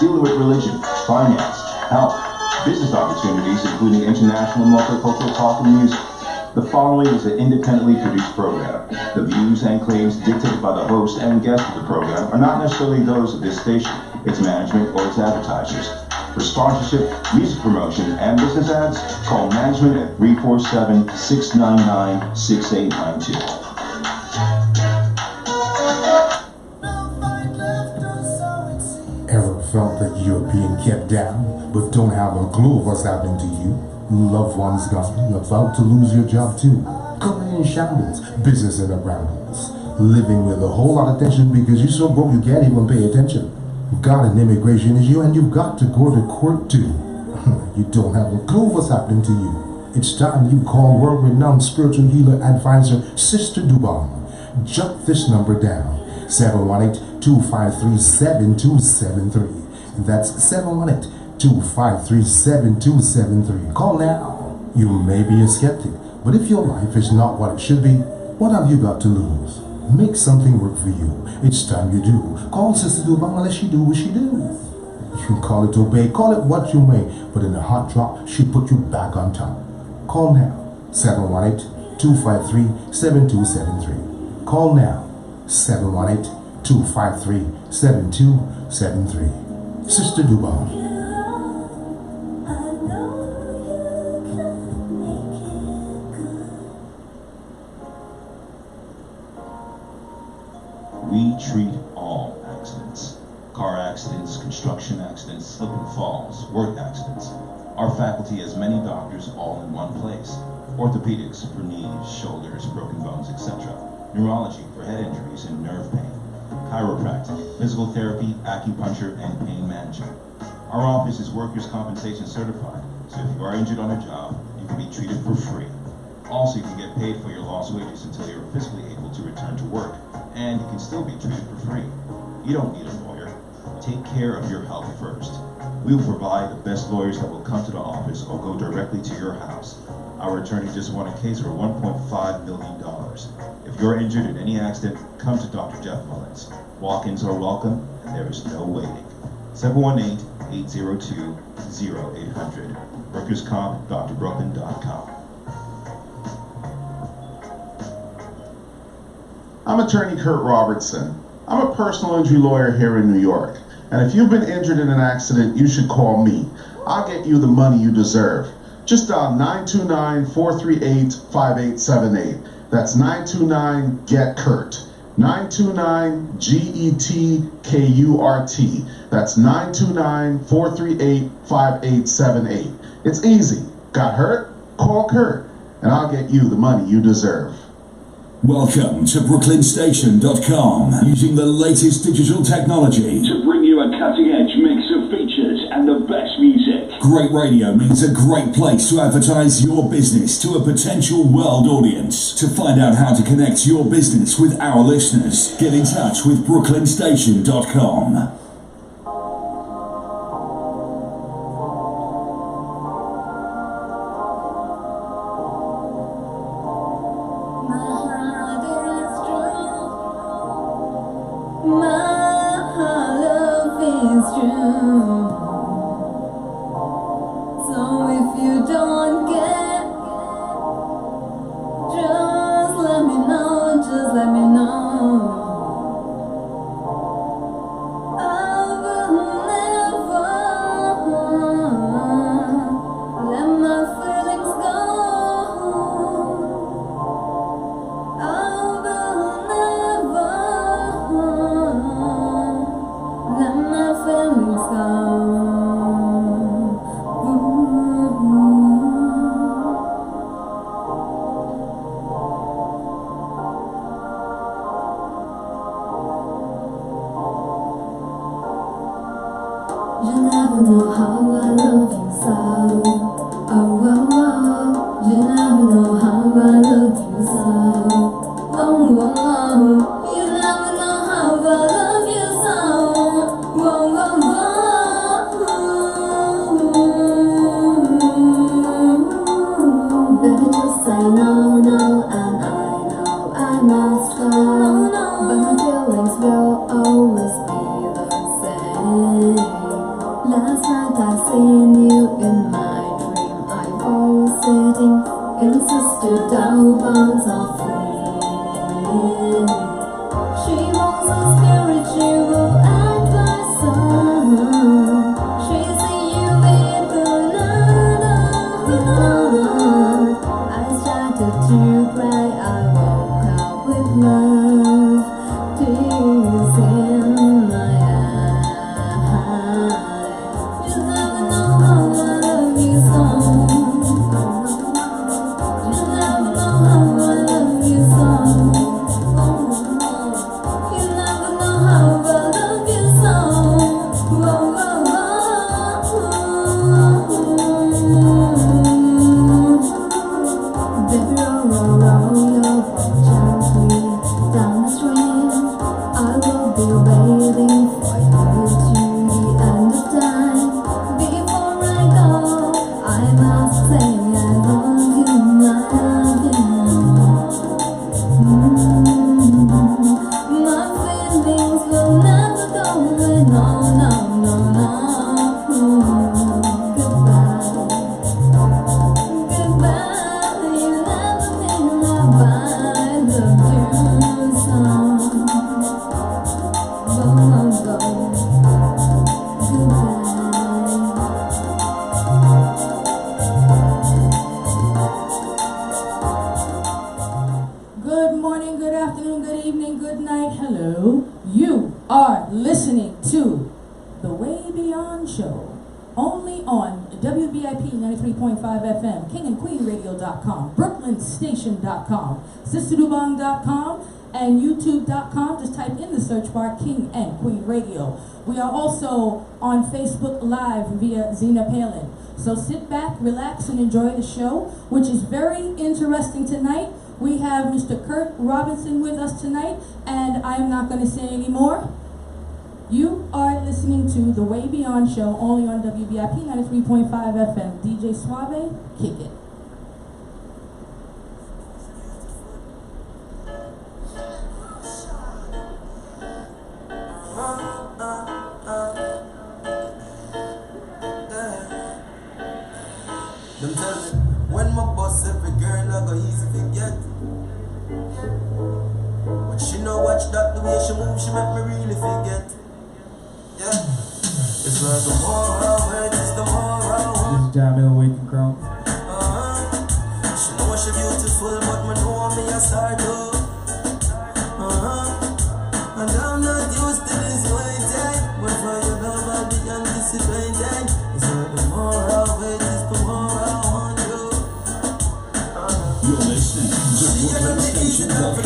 dealing with religion, finance, health, business opportunities, including international multicultural talk and music. The following is an independently produced program. The views and claims dictated by the host and guest of the program are not necessarily those of this station, its management, or its advertisers. For sponsorship, music promotion, and business ads, call management at 347-699-6892. Ever felt that you're being kept down, but don't have a clue of what's happening to you? Loved ones gone, you're about to lose your job too. Career in shambles, business in a brambles. Living with a whole lot of tension because you're so broke you can't even pay attention. You've got an immigration issue and you've got to go to court too. You don't have a clue what's happening to you. It's time you call world-renowned spiritual healer advisor Sister Dubon. Jot this number down. 718-253-7273. That's 718-253-7273. Call now. You may be a skeptic, but if your life is not what it should be, what have you got to lose? Make something work for you. It's time you do. Call Sister Dubon and let she do what she do. You can call it obey, call it what you may, but in a hot drop, she put you back on top. Call now. 718-253-7273. Call now. 718-253-7273. Sister Dubon. We treat all accidents. Car accidents, construction accidents, slip and falls, work accidents. Our faculty has many doctors all in one place. Orthopedics for knees, shoulders, broken bones, etc. Neurology for head injuries and nerve pain. Chiropractic, physical therapy, acupuncture, and pain management. Our office is workers' compensation certified, so if you are injured on a job, you can be treated for free. Also, you can get paid for your lost wages until you're physically able to return to work, and you can still be treated for free. You don't need a lawyer. Take care of your health first. We will provide the best lawyers that will come to the office or go directly to your house. Our attorney just won a case for $1.5 million. If you're injured in any accident, come to Dr. Jeff Mullins. Walk-ins are welcome, and there is no waiting. 718-802-0800. WorkersComp.drbrooklyn.com. I'm attorney Kurt Robertson. I'm a personal injury lawyer here in New York. And if you've been injured in an accident, you should call me. I'll get you the money you deserve. Just dial 929-438-5878. That's 929-GET-KURT. 929-GETKURT. That's 929-438-5878. It's easy. Got hurt? Call Kurt, and I'll get you the money you deserve. Welcome to BrooklynStation.com, using the latest digital technology to bring you a cutting-edge mix of features and the best music. Great radio means a great place to advertise your business to a potential world audience. To find out how to connect your business with our listeners, get in touch with BrooklynStation.com. But my feelings will always be the same. Last night I seen you in my dream. I was sitting in Sister Daubon's office. She was a spiritual advisor. She see you in the night. I started to cry. I woke up with love, tears in my eyes. You never know how I love you so. You never know how I love you so. You never know how I love you so. Baby, roll your boat gently down the stream. I will be waiting for you to the end of time. Before I go, I must say I love you, I love you. My feelings will never go away, no, no, no, no. Goodbye, goodbye, you never mean that I loved you so. Go, go, goodbye. Good morning, good afternoon, good evening, good night, hello. You are listening to The Way Beyond Show, only on WBIP 93.5 FM, KingandQueenRadio.com, BrooklynStation.com, SisterDubong.com, and YouTube.com. Just type in the search bar King and Queen Radio. We are also on Facebook Live via Zena Palin. So sit back, relax, and enjoy the show, which is very interesting tonight. We have Mr. Kurt Robinson with us tonight, and I'm not going to say any more. You are listening to The Way Beyond Show, only on WBIP 93.5 FM. DJ Suave, kick it. Them tell me, when my boss every girl I go easy forget. But she no watch that the way she move, she make me really forget. Yeah, it's like the more I wait, it's the more I want. This is John Miller Waking Crown. She know she beautiful, but me know me a star too. And I'm not used to this waiting, but for your love I'll be anticipating. It's like the more I wait, it's the more I want you. You're listening to BrooklynStation.com.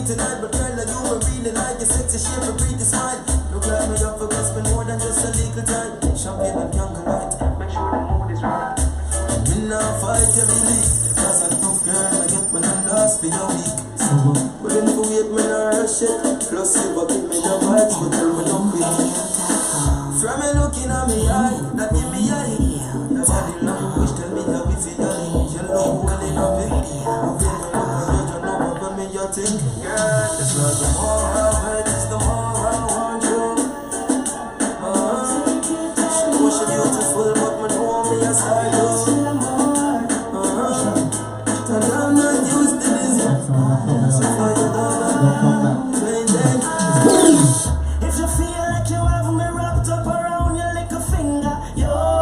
Tonight, but girl, you were really like a sexy shape, a pretty smile. Look like me up for best, spend more than just a little time. Champagne and candlelight, make sure the mood is right. I'm in a fight, you believe. Cause a tough girl, I get when I'm lost for your week. So, wouldn't forget me not rush it. Plus, you but give me the vibes, but tell me no quick. From me looking at me eye, that give me eye. That's how you love, wish tell me how we feel. You know when they love it. You think, girl, it's like the more I wait, it's the more I want you. She know she beautiful, but me know me as I do. And I'm not used to this. So for you don't if you feel like you have me wrapped up around your little finger, yo.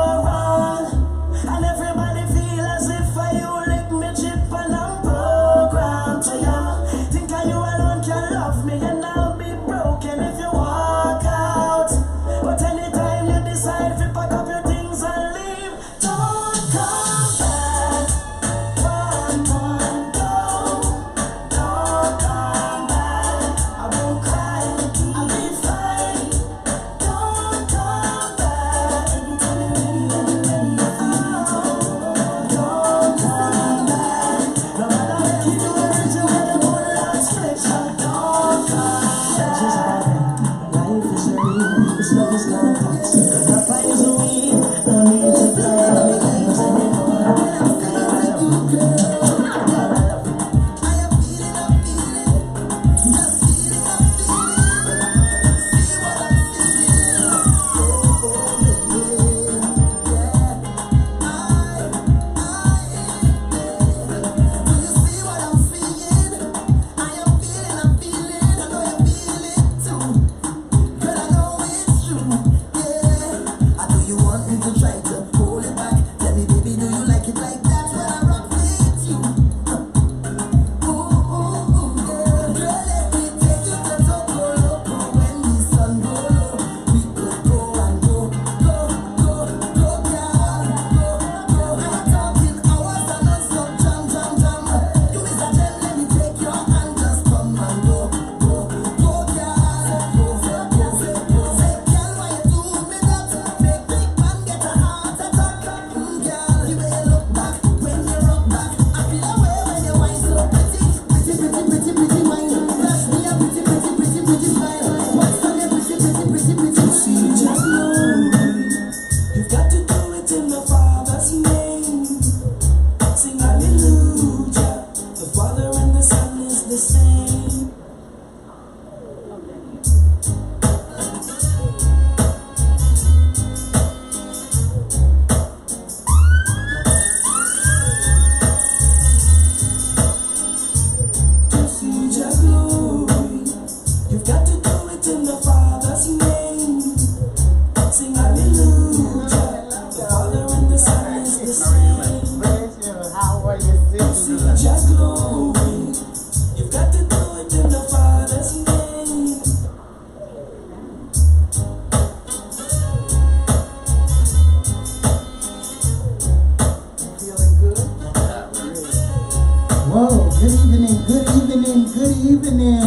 evening, good evening.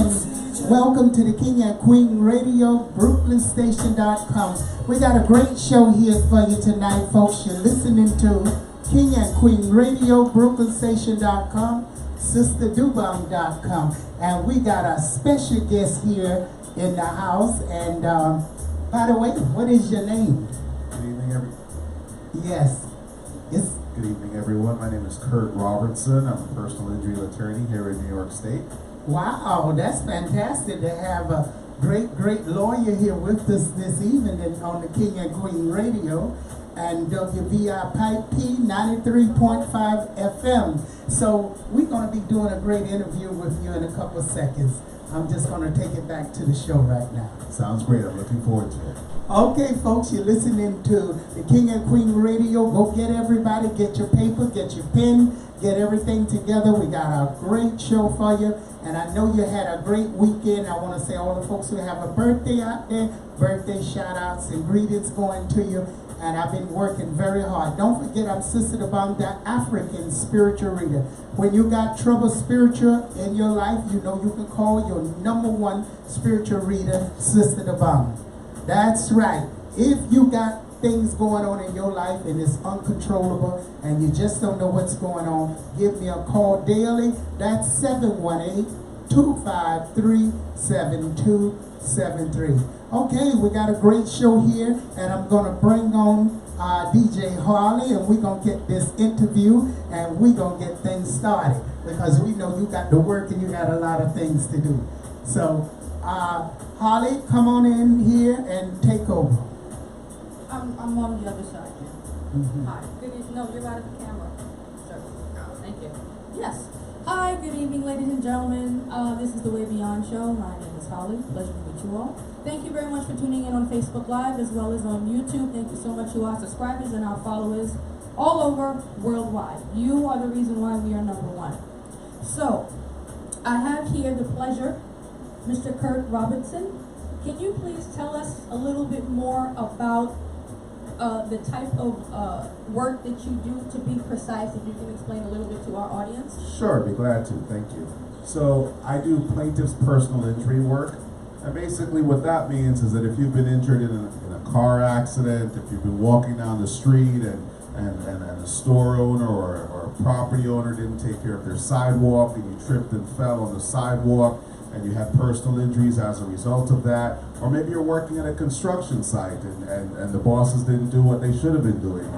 Welcome to the King and Queen Radio, BrooklynStation.com. We got a great show here for you tonight, folks. You're listening to King and Queen Radio, BrooklynStation.com, SisterDubong.com. And we got a special guest here in the house. And by the way, what is your name? Good evening, everyone. Yes. Yes. Good evening, everyone. My name is Kurt Robertson. I'm a personal injury attorney here in New York State. Wow, that's fantastic to have a great lawyer here with us this evening on the King and Queen Radio and WVIP 93.5 FM. So we're going to be doing a great interview with you in a couple of seconds. I'm just going to take it back to the show right now. Sounds great. I'm looking forward to it. Okay, folks, you're listening to the King and Queen Radio. Go get everybody, get your paper, get your pen, get everything together. We got a great show for you. And I know you had a great weekend. I want to say all the folks who have a birthday out there, birthday shout outs and greetings going to you. And I've been working very hard. Don't forget, I'm Sister Dabang, the African spiritual reader. When you got trouble spiritual in your life, you know you can call your #1 spiritual reader, Sister Dabang. That's right. If you got things going on in your life and it's uncontrollable and you just don't know what's going on, give me a call daily. That's 718-253-7273. Okay, we got a great show here, and I'm going to bring on DJ Harley, and we're going to get this interview, and we're going to get things started, because we know you got to work and you got a lot of things to do. So, Harley, come on in here and take over. I'm on the other side. Hi. Good evening. No, you're out of the camera. Sure. Thank you. Yes. Hi, good evening, ladies and gentlemen. This is the Way Beyond Show. My name is Holly. Pleasure to meet you all. Thank you very much for tuning in on Facebook Live as well as on YouTube. Thank you so much to our subscribers and our followers all over worldwide. You are the reason why we are #1. So, I have here the pleasure, Mr. Kurt Robertson. Can you please tell us a little bit more about the type of work that you do, to be precise, if you can explain a little bit to our audience? Sure, be glad to. Thank you. So I do plaintiff's personal injury work. And basically what that means is that if you've been injured in a car accident, if you've been walking down the street and a store owner or a property owner didn't take care of their sidewalk and you tripped and fell on the sidewalk and you had personal injuries as a result of that, or maybe you're working at a construction site and the bosses didn't do what they should have been doing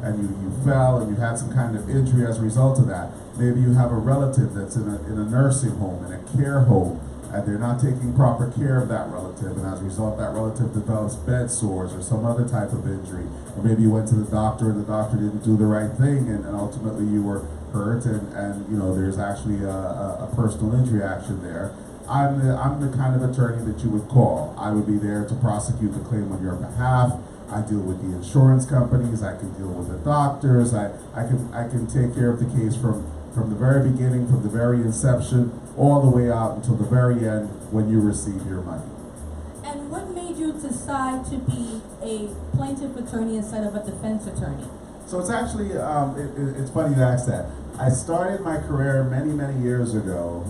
and you fell and you had some kind of injury as a result of that. Maybe you have a relative that's in a nursing home, in a care home, and they're not taking proper care of that relative, and as a result that relative develops bed sores or some other type of injury. Or maybe you went to the doctor and the doctor didn't do the right thing and ultimately you were hurt and you know there's actually a personal injury action there. I'm the kind of attorney that you would call. I would be there to prosecute the claim on your behalf. I deal with the insurance companies, I can deal with the doctors, I can take care of the case from the very beginning, from the very inception, all the way out until the very end when you receive your money. And what made you decide to be a plaintiff attorney instead of a defense attorney? So it's actually, it's funny you ask that. I started my career many years ago.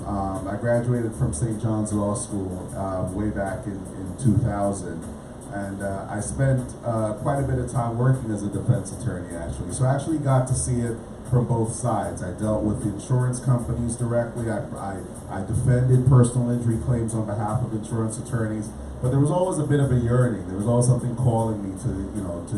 I graduated from St. John's Law School way back in 2000. And I spent quite a bit of time working as a defense attorney, actually. So I actually got to see it from both sides. I dealt with the insurance companies directly. I defended personal injury claims on behalf of insurance attorneys. But there was always a bit of a yearning. There was always something calling me to, you know, to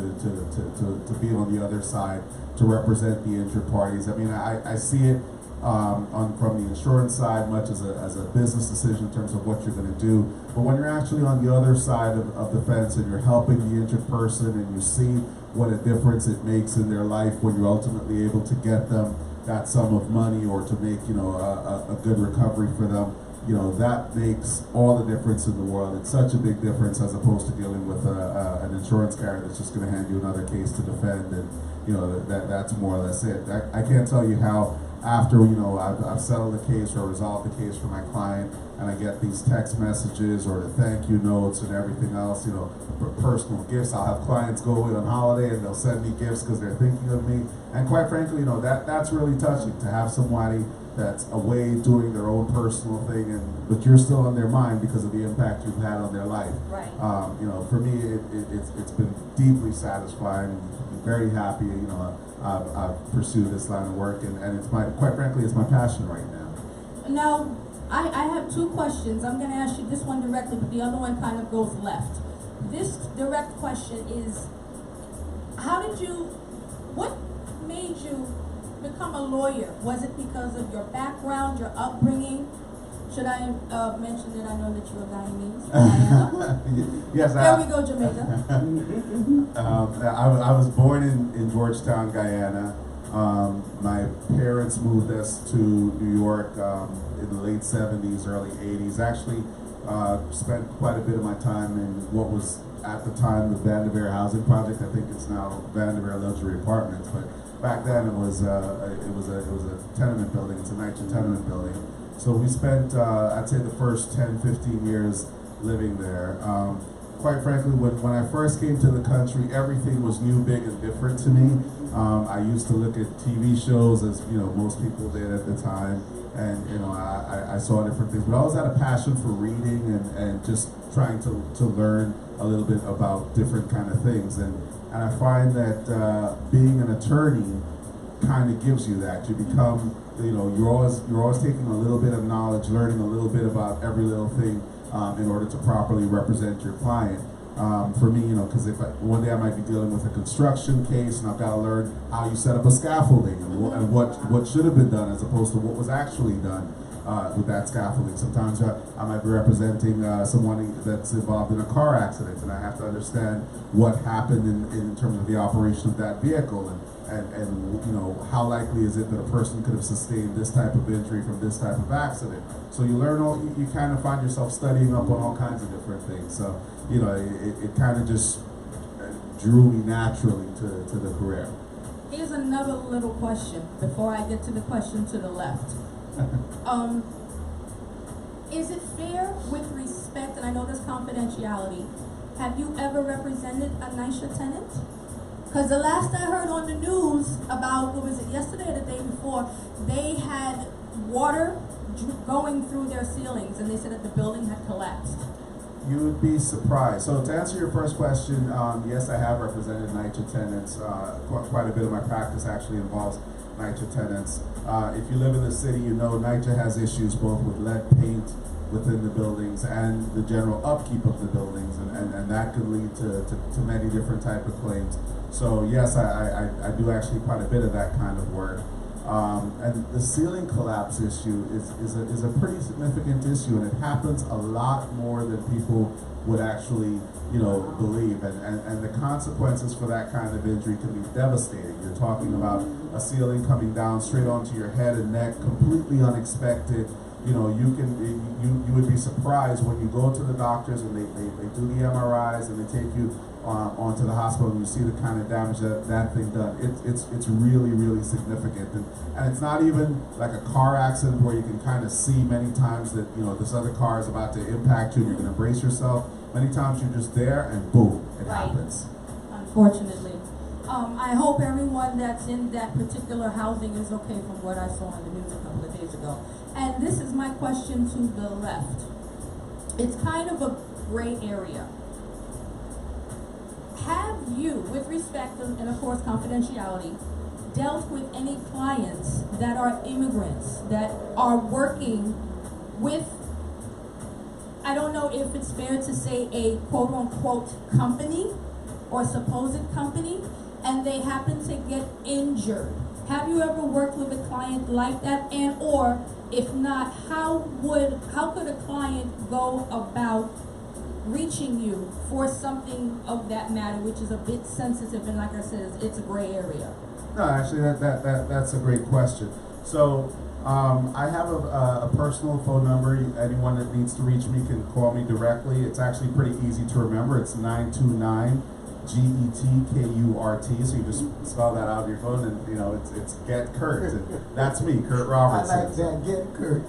be on the other side, to represent the injured parties. I mean, I see it from the insurance side much as a business decision in terms of what you're going to do. But when you're actually on the other side of the fence and you're helping the injured person and you see what a difference it makes in their life when you're ultimately able to get them that sum of money or to make, you know, a good recovery for them, you know, that makes all the difference in the world. It's such a big difference as opposed to dealing with an insurance carrier that's just going to hand you another case to defend, and you know that's more or less it. I can't tell you how after, you know, I've settled the case or resolved the case for my client, and I get these text messages or the thank you notes and everything else, you know, for personal gifts. I'll have clients go away on holiday and they'll send me gifts because they're thinking of me. And quite frankly, you know, that's really touching to have somebody that's away doing their own personal thing, but you're still on their mind because of the impact you've had on their life. Right. You know, for me, it's been deeply satisfying. I'm very happy. You know, I've pursued this line of work, and it's quite frankly, it's my passion right now. Now, I have two questions. I'm going to ask you this one directly, but the other one kind of goes left. This direct question is, what made you become a lawyer? Was it because of your background, your upbringing? Should I mention that I know that you're Guyanese? Yes. There we go, Jamaica. I was born in Georgetown, Guyana. My parents moved us to New York in the late 70s, early 80s. Actually, spent quite a bit of my time in what was at the time the Vanderveer Housing Project. I think it's now Vanderveer Luxury Apartments, but back then it was a tenement building. It's a NYCHA tenement building. So we spent, I'd say, the first 10, 15 years living there. Quite frankly, when I first came to the country, everything was new, big, and different to me. I used to look at TV shows, as you know, most people did at the time, and you know, I saw different things. But I always had a passion for reading and just trying to learn a little bit about different kind of things. And I find that being an attorney kind of gives you that. You become, you know, you're always taking a little bit of knowledge, learning a little bit about every little thing in order to properly represent your client. For me, you know, because one day I might be dealing with a construction case, and I've got to learn how you set up a scaffolding and what should have been done as opposed to what was actually done with that scaffolding. Sometimes I might be representing someone that's involved in a car accident, and I have to understand what happened in terms of the operation of that vehicle, and you know, how likely is it that a person could have sustained this type of injury from this type of accident. So you learn you kind of find yourself studying up on all kinds of different things. So you know, it kind of just drew me naturally to the career. Here's another little question before I get to the question to the left. Is it fair with respect, and I know there's confidentiality, have you ever represented a NYCHA tenant? Because the last I heard on the news about, what was it, yesterday or the day before, they had water going through their ceilings, and they said that the building had collapsed. You would be surprised. So to answer your first question, yes, I have represented NYCHA tenants. Quite a bit of my practice actually involves NYCHA tenants. If you live in the city, you know NYCHA has issues both with lead paint within the buildings and the general upkeep of the buildings, and that could lead to many different type of claims. So yes, I do actually quite a bit of that kind of work. And the ceiling collapse issue is a pretty significant issue, and it happens a lot more than people would actually, you know, believe. And the consequences for that kind of injury can be devastating. You're talking about a ceiling coming down straight onto your head and neck, completely unexpected. You know, you would be surprised when you go to the doctors and they do the MRIs and they take you onto the hospital and you see the kind of damage that thing done. It's really, really significant. And it's not even like a car accident where you can kind of see many times that, you know, this other car is about to impact you and you're going to brace yourself. Many times you're just there and boom, it happens. Unfortunately. I hope everyone that's in that particular housing is okay from what I saw in the news a couple of days ago. And this is my question to the left. It's kind of a gray area. Have you, with respect and of course confidentiality, dealt with any clients that are immigrants that are working with, I don't know if it's fair to say a quote unquote company or supposed company, and they happen to get injured? Have you ever worked with a client like that? And or if not, how could a client go about reaching you for something of that matter, which is a bit sensitive, and like I said, it's a gray area? No, actually, that's a great question. So I have a personal phone number. Anyone that needs to reach me can call me directly. It's actually pretty easy to remember. It's 929 GETKURT. So you just spell that out on your phone, and you know it's Get Kurt. And that's me, Kurt Robertson. I like that. Get Kurt.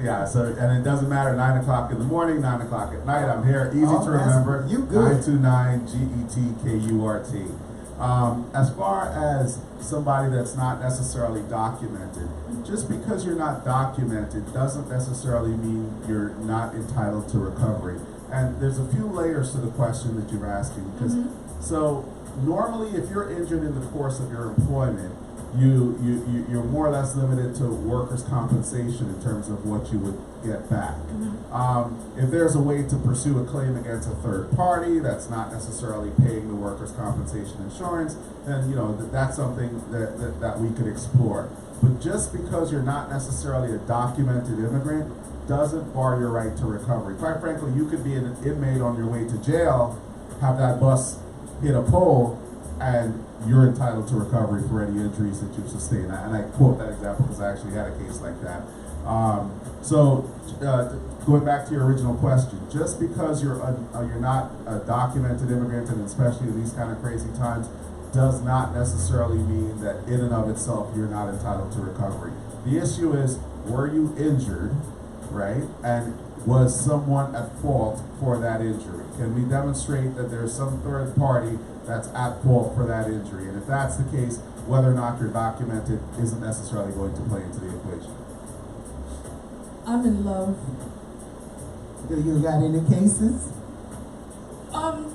Yeah. So and it doesn't matter 9 o'clock in the morning, 9 o'clock at night. I'm here. Easy to remember. You good? 929 GETKURT. As far as somebody that's not necessarily documented, just because you're not documented doesn't necessarily mean you're not entitled to recovery. And there's a few layers to the question that you're asking. Because so normally, if you're injured in the course of your employment, you're more or less limited to workers' compensation in terms of what you would get back. If there's a way to pursue a claim against a third party that's not necessarily paying the workers' compensation insurance, then you know that's something that we could explore. But just because you're not necessarily a documented immigrant doesn't bar your right to recovery. Quite frankly, you could be an inmate on your way to jail, have that bus hit a pole, and you're entitled to recovery for any injuries that you've sustained. And I quote that example because I actually had a case like that. Going back to your original question, just because you're not a documented immigrant, and especially in these kind of crazy times, does not necessarily mean that in and of itself you're not entitled to recovery. The issue is, were you injured, right? And was someone at fault for that injury? Can we demonstrate that there's some third party that's at fault for that injury? And if that's the case, whether or not you're documented isn't necessarily going to play into the equation. I'm in love. Do you got any cases?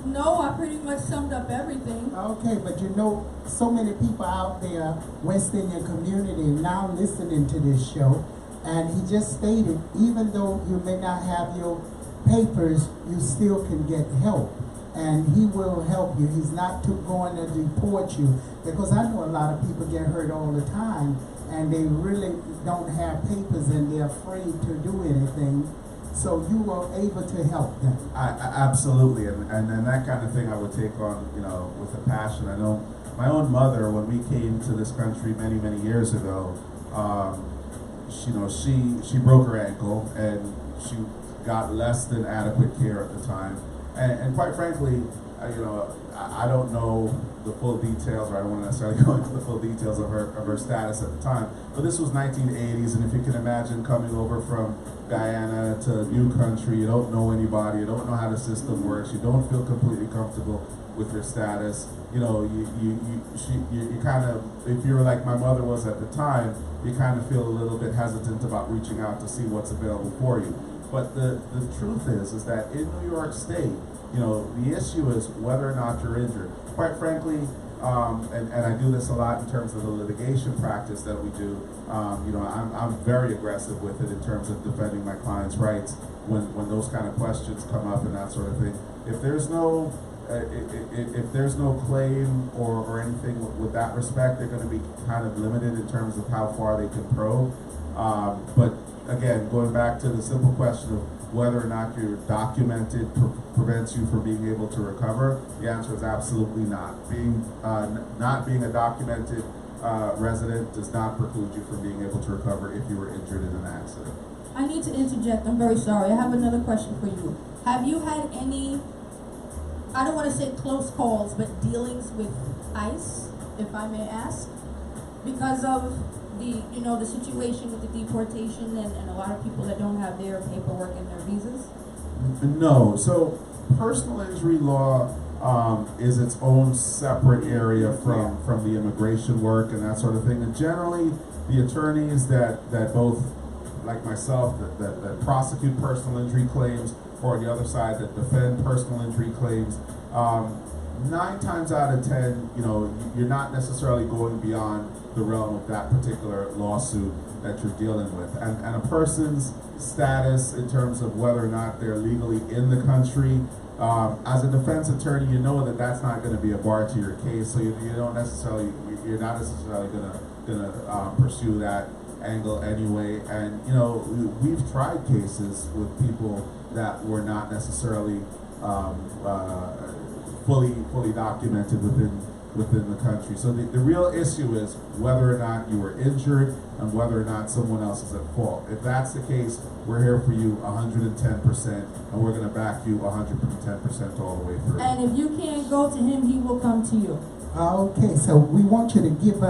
No, I pretty much summed up everything. Okay, but you know, so many people out there, West Indian community, now listening to this show, and he just stated, even though you may not have your papers, you still can get help. And he will help you. He's not going to deport you, because I know a lot of people get hurt all the time, and they really don't have papers, and they're afraid to do anything. So you were able to help them. Absolutely, and that kind of thing I would take on, you know, with a passion. I know my own mother, when we came to this country many years ago, she broke her ankle, and she got less than adequate care at the time. And quite frankly, I don't know the full details, or I don't want to necessarily go into the full details of her status at the time. But this was 1980s, and if you can imagine coming over from Guyana to a new country, you don't know anybody, you don't know how the system works, you don't feel completely comfortable with your status. You know, you kind of, if you're like my mother was at the time, you kind of feel a little bit hesitant about reaching out to see what's available for you. But the truth is that in New York State, you know, the issue is whether or not you're injured. Quite frankly, and I do this a lot in terms of the litigation practice that we do. I'm very aggressive with it in terms of defending my clients' rights when those kind of questions come up and that sort of thing. If there's no claim or anything with that respect, they're going to be kind of limited in terms of how far they can probe. But again, going back to the simple question of whether or not you're documented prevents you from being able to recover, the answer is absolutely not. Not being a documented resident does not preclude you from being able to recover if you were injured in an accident. I need to interject. I'm very sorry. I have another question for you. Have you had any, I don't want to say close calls, but dealings with ICE, if I may ask, because of the situation with the deportation and a lot of people that don't have their paperwork and their visas? No. So personal injury law is its own separate area from the immigration work and that sort of thing. And generally, the attorneys that both, like myself, that prosecute personal injury claims, or the other side that defend personal injury claims, 9 times out of 10, you're not necessarily going beyond the realm of that particular lawsuit that you're dealing with. And a person's status in terms of whether or not they're legally in the country, as a defense attorney, you know that that's not going to be a bar to your case, so you're not necessarily going to pursue that angle anyway. And we've tried cases with people that were not necessarily fully documented within within the country. So the real issue is whether or not you were injured and whether or not someone else is at fault. If that's the case, we're here for you 110%, and we're going to back you 110% all the way through. And if you can't go to him, he will come to you. Okay, so we want you to give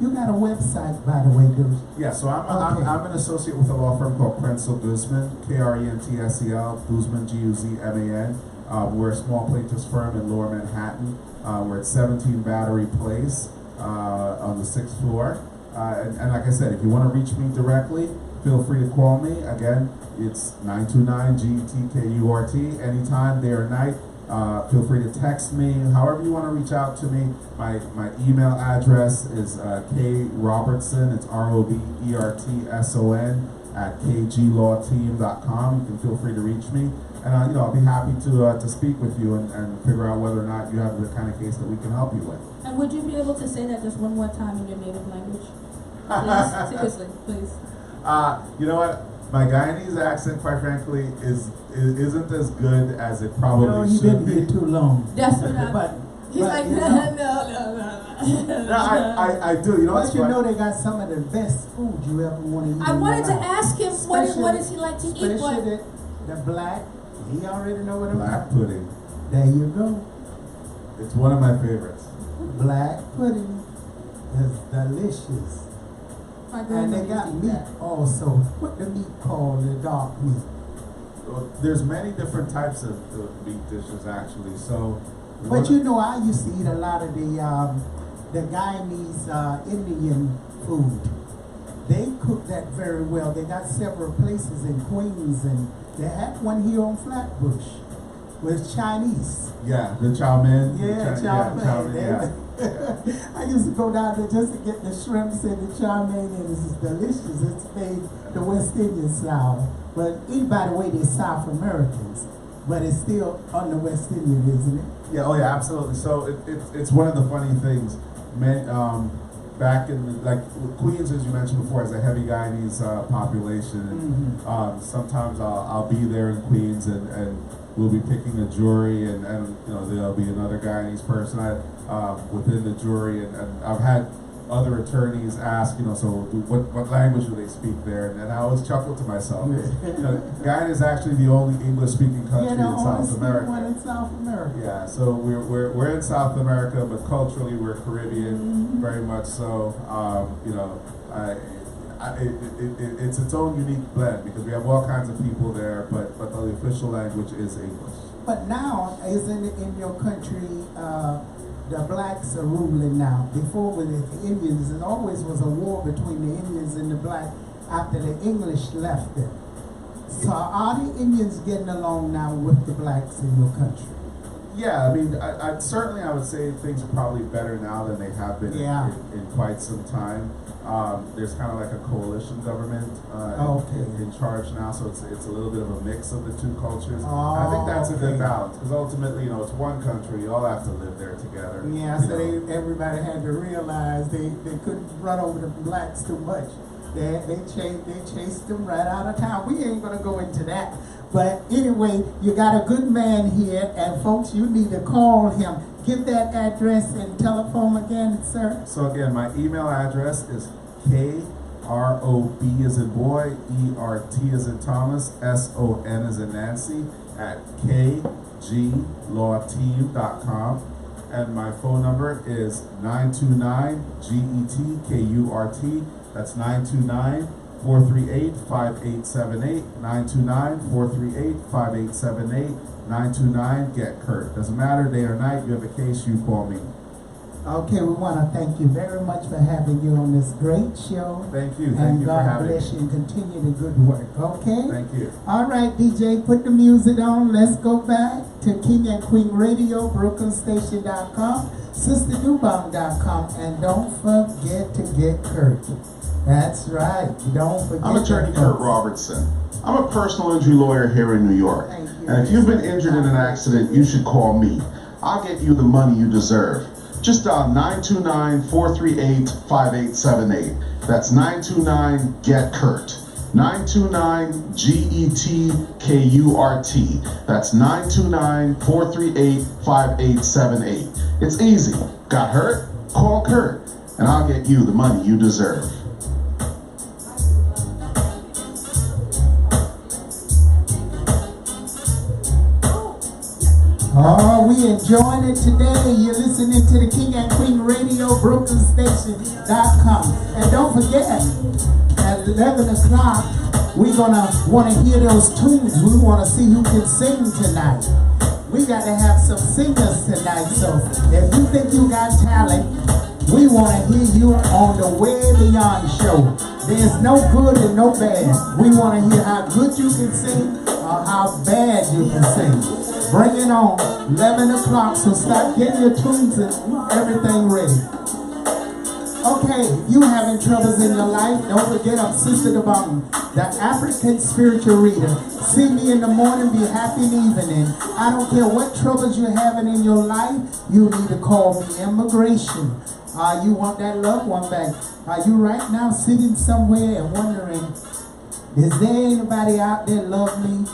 you got a website, by the way, dude. Yeah, so I'm an associate with a law firm called Prensel Guzman, Krentsel, Guzman, Guzman. We're a small plaintiffs firm in Lower Manhattan. We're at 17 Battery Place on the 6th floor. And like I said, if you want to reach me directly, feel free to call me. Again, it's 929-GETKURT, anytime, day or night. Feel free to text me, however you want to reach out to me. My email address is krobertson, it's ROBERTSON @kglawteam.com. You can feel free to reach me. And I'll be happy to speak with you and figure out whether or not you have the kind of case that we can help you with. And would you be able to say that just one more time in your native language? Please, seriously, please. You know what? My Guyanese accent, quite frankly, isn't as good as it probably He should been be. here too long. That's what he's like, you no. I do. You know what's But you know they got some of the best food you ever want to eat. I wanted to ask him what does he like to eat? Especially the black. He already know what I'm Black pudding. There you go. It's one of my favorites. Black pudding is delicious. And they got meat also. What the meat called? The dark meat. There's many different types of meat dishes actually. So, but you know, I used to eat a lot of the Guyanese Indian food. They cook that very well. They got several places in Queens, and they had one here on Flatbush. With Chinese. Yeah, the chow mein. Yeah, chow mein. Yeah. I used to go down there just to get the shrimps and the chow mein, and it's delicious. It's made the West Indian style. But by the way, they're South Americans, but it's still on the West Indian, isn't it? Yeah, oh yeah, absolutely. So it's one of the funny things. Back in Queens, as you mentioned before, has a heavy Guyanese population, and sometimes I'll be there in Queens, and we'll be picking a jury, and there'll be another Guyanese person within the jury, and I've had other attorneys ask, so what language do they speak there? And I always chuckle to myself. Guyana is actually the only English-speaking country in South America. One in South America. Yeah, so we're in South America, but culturally we're Caribbean, very much so. It's its own unique blend because we have all kinds of people there, but the official language is English. But now, isn't it in your country? The blacks are ruling now. Before with the Indians, it always was a war between the Indians and the black after the English left them. So are the Indians getting along now with the blacks in your country? Yeah, I mean, I certainly would say things are probably better now than they have been in quite some time. There's kind of like a coalition government in charge now, so it's a little bit of a mix of the two cultures. I think that's a good balance because ultimately, it's one country. You all have to live there together. Yeah, so everybody had to realize they couldn't run over the blacks too much. They chased them right out of town. We ain't gonna go into that. But anyway, you got a good man here, and folks, you need to call him. Give that address and telephone again, sir. So again, my email address is KROB as in boy, ERT as in Thomas, SON as in Nancy @kglawteam.com. And my phone number is 929-GETKURT. That's 929-438-5878, 929-438-5878, 929-GET-KURT. Doesn't matter, day or night, you have a case, you call me. Okay, we want to thank you very much for having you on this great show. Thank you. Thank you for having me. And God bless you and continue the good work, okay? Thank you. All right, DJ, put the music on. Let's go back to King and Queen Radio, BrooklynStation.com, SisterDubong.com, and don't forget to get Kurt. That's right. Don't forget. I'm attorney Kurt Robertson. I'm a personal injury lawyer here in New York. Thank you. And if you've been injured in an accident, you should call me. I'll get you the money you deserve. Just dial 929-438-5878. That's 929-GET-KURT. 929-GET-KURT. That's 929-438-5878. It's easy. Got hurt? Call Kurt, and I'll get you the money you deserve. Oh, we enjoying it today. You're listening to the King and Queen Radio, BrooklynStation.com. And don't forget, at 11 o'clock, we're going to want to hear those tunes. We want to see who can sing tonight. We got to have some singers tonight. So if you think you got talent, we want to hear you on the Way Beyond show. There's no good and no bad. We want to hear how good you can sing or how bad you can sing. Bring it on, 11 o'clock, so start getting your tunes and everything ready. Okay, you having troubles in your life, don't forget I'm Sister Devon, the African spiritual reader. See me in the morning, be happy in the evening. I don't care what troubles you're having in your life, you need to call me Immigration. You want that loved one back. Are you right now sitting somewhere and wondering, is there anybody out there love me?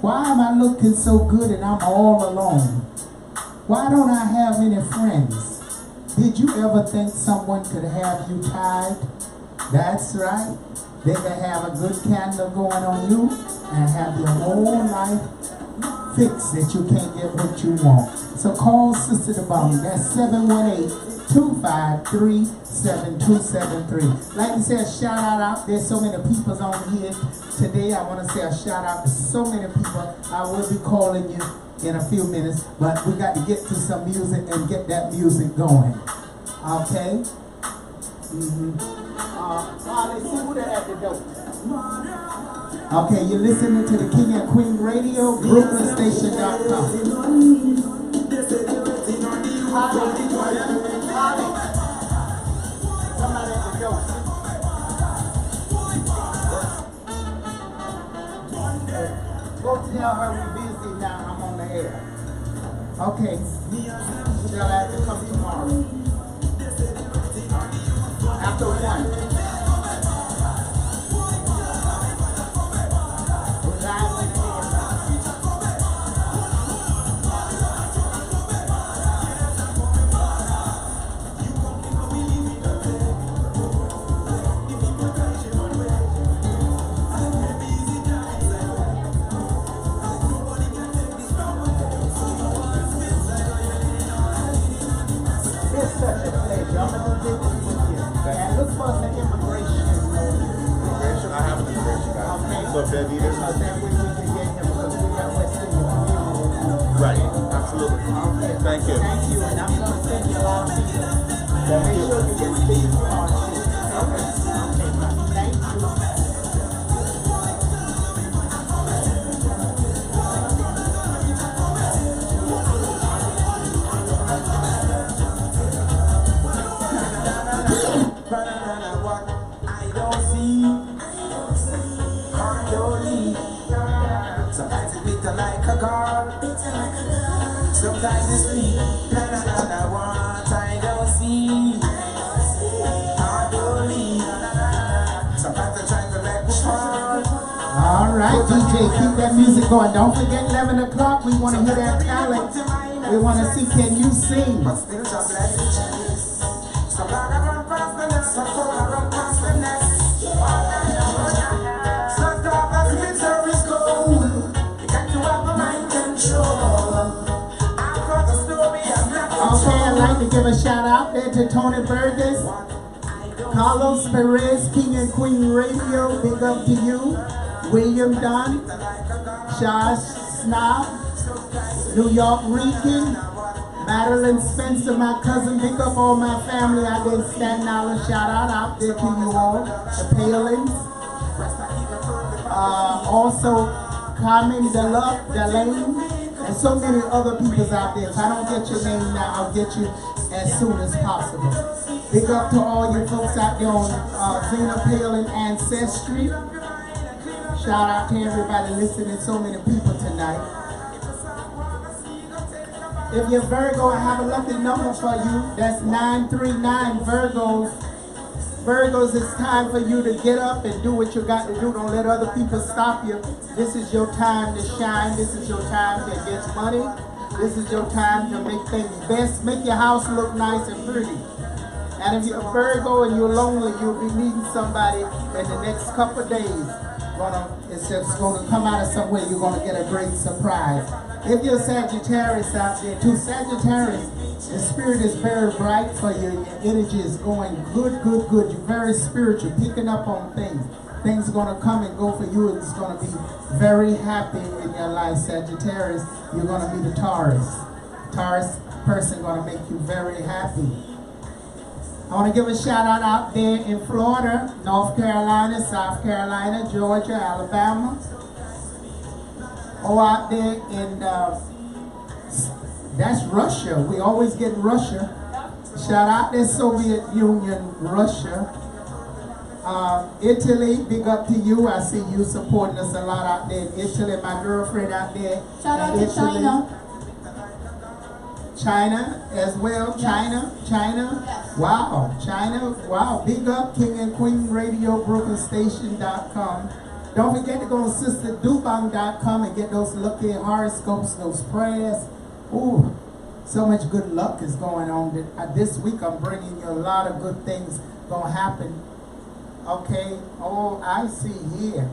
Why am I looking so good and I'm all alone? Why don't I have any friends? Did you ever think someone could have you tied? That's right. They could have a good candle going on you and have your whole life fixed that you can't get what you want. So call Sister Devon. That's 718-253-7273. Like to say a shout out. There's so many people on here today. I want to say a shout out to so many people. I will be calling you in a few minutes, but we got to get to some music and get that music going. Okay? Let's see who they at the door. Okay, you're listening to the King and Queen Radio, BrooklynStation.com. Somebody at the door. Go tell her we're busy now, I'm on the air. Okay. Tell her to come tomorrow. After 1. We're live with the It's such a pleasure. I'm going to do this with you. And look for the immigration. Immigration? I have an immigration guy. Okay. So if they need it. Because then we can get him because we got West Indian community. Right. Absolutely. Okay. Thank you. Thank you. And I'm going to send you a lot of people. So make sure you get these on too. Okay. Okay. Thank you. Sometimes it's bitter like a gourd. Sometimes it's sweet. What I don't see. Hard to leave. Sometimes I try to let it fall. All right, DJ, keep that music going. Don't forget 11 o'clock. We want to hear that talent. We want to see, can you sing? But still just let it chase. Some dog I run past the nest, some fool I run past the nest. Some dog as glitter is gold. You got to have a mind control. I've got a story I'm not Okay, I'd like to give a shout out there to Tony Burgess, Carlos Perez, King and Queen Radio, big up to you. William Dunn, Josh Snob, New York Rican, Madeline Spencer, my cousin, big up all my family out there in Staten Island. Shout out there to you all, the Palins. Also, Carmen Delane, and so many other people out there. If I don't get your name now, I'll get you as soon as possible. Big up to all you folks out there on Zena Palin Ancestry. Shout out to everybody listening, so many people tonight. If you're Virgo, I have a lucky number for you. That's 939 Virgos. Virgos, it's time for you to get up and do what you got to do. Don't let other people stop you. This is your time to shine. This is your time to get money. This is your time to make things best. Make your house look nice and pretty. And if you're a Virgo and you're lonely, you'll be meeting somebody in the next couple of days. It's just going to come out of somewhere. You're going to get a great surprise. If you're Sagittarius out there too, Sagittarius, the spirit is very bright for you. Your energy is going good, good, good. You're very spiritual, picking up on things. Things are going to come and go for you. It's going to be very happy in your life, Sagittarius. You're going to meet a Taurus. Taurus person going to make you very happy. I want to give a shout out there in Florida, North Carolina, South Carolina, Georgia, Alabama. Oh, out there in, that's Russia. We always get Russia. Shout out there, Soviet Union, Russia. Italy, big up to you. I see you supporting us a lot out there in Italy. My girlfriend out there. Shout out to China. China as well. China. Yes. Wow. China. Wow. Big up King and Queen Radio, BrooklynStation.com. Don't forget to go to SisterDubang.com and get those lucky horoscopes, those prayers. Ooh, so much good luck is going on. This week I'm bringing you a lot of good things going to happen. Okay. Oh, I see here.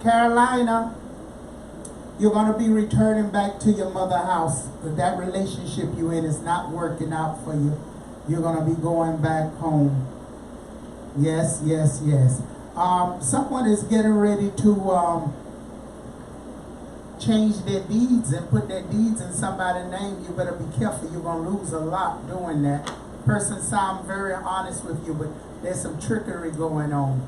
Carolina, you're going to be returning back to your mother house. But that relationship you're in is not working out for you. You're going to be going back home. Yes, yes, yes. Someone is getting ready to change their deeds and put their deeds in somebody's name. You better be careful. You're going to lose a lot doing that. Person sound very honest with you, but there's some trickery going on.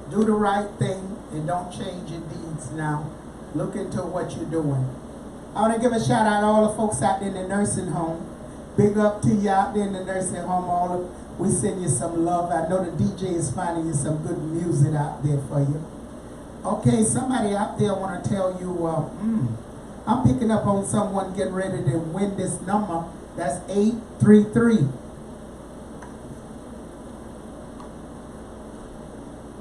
Do the right thing and don't change your deeds now. Look into what you're doing. I want to give a shout out to all the folks out there in the nursing home. Big up to you out there in the nursing home. We send you some love. I know the DJ is finding you some good music out there for you. Okay, somebody out there want to tell you, I'm picking up on someone getting ready to win this number. That's 833.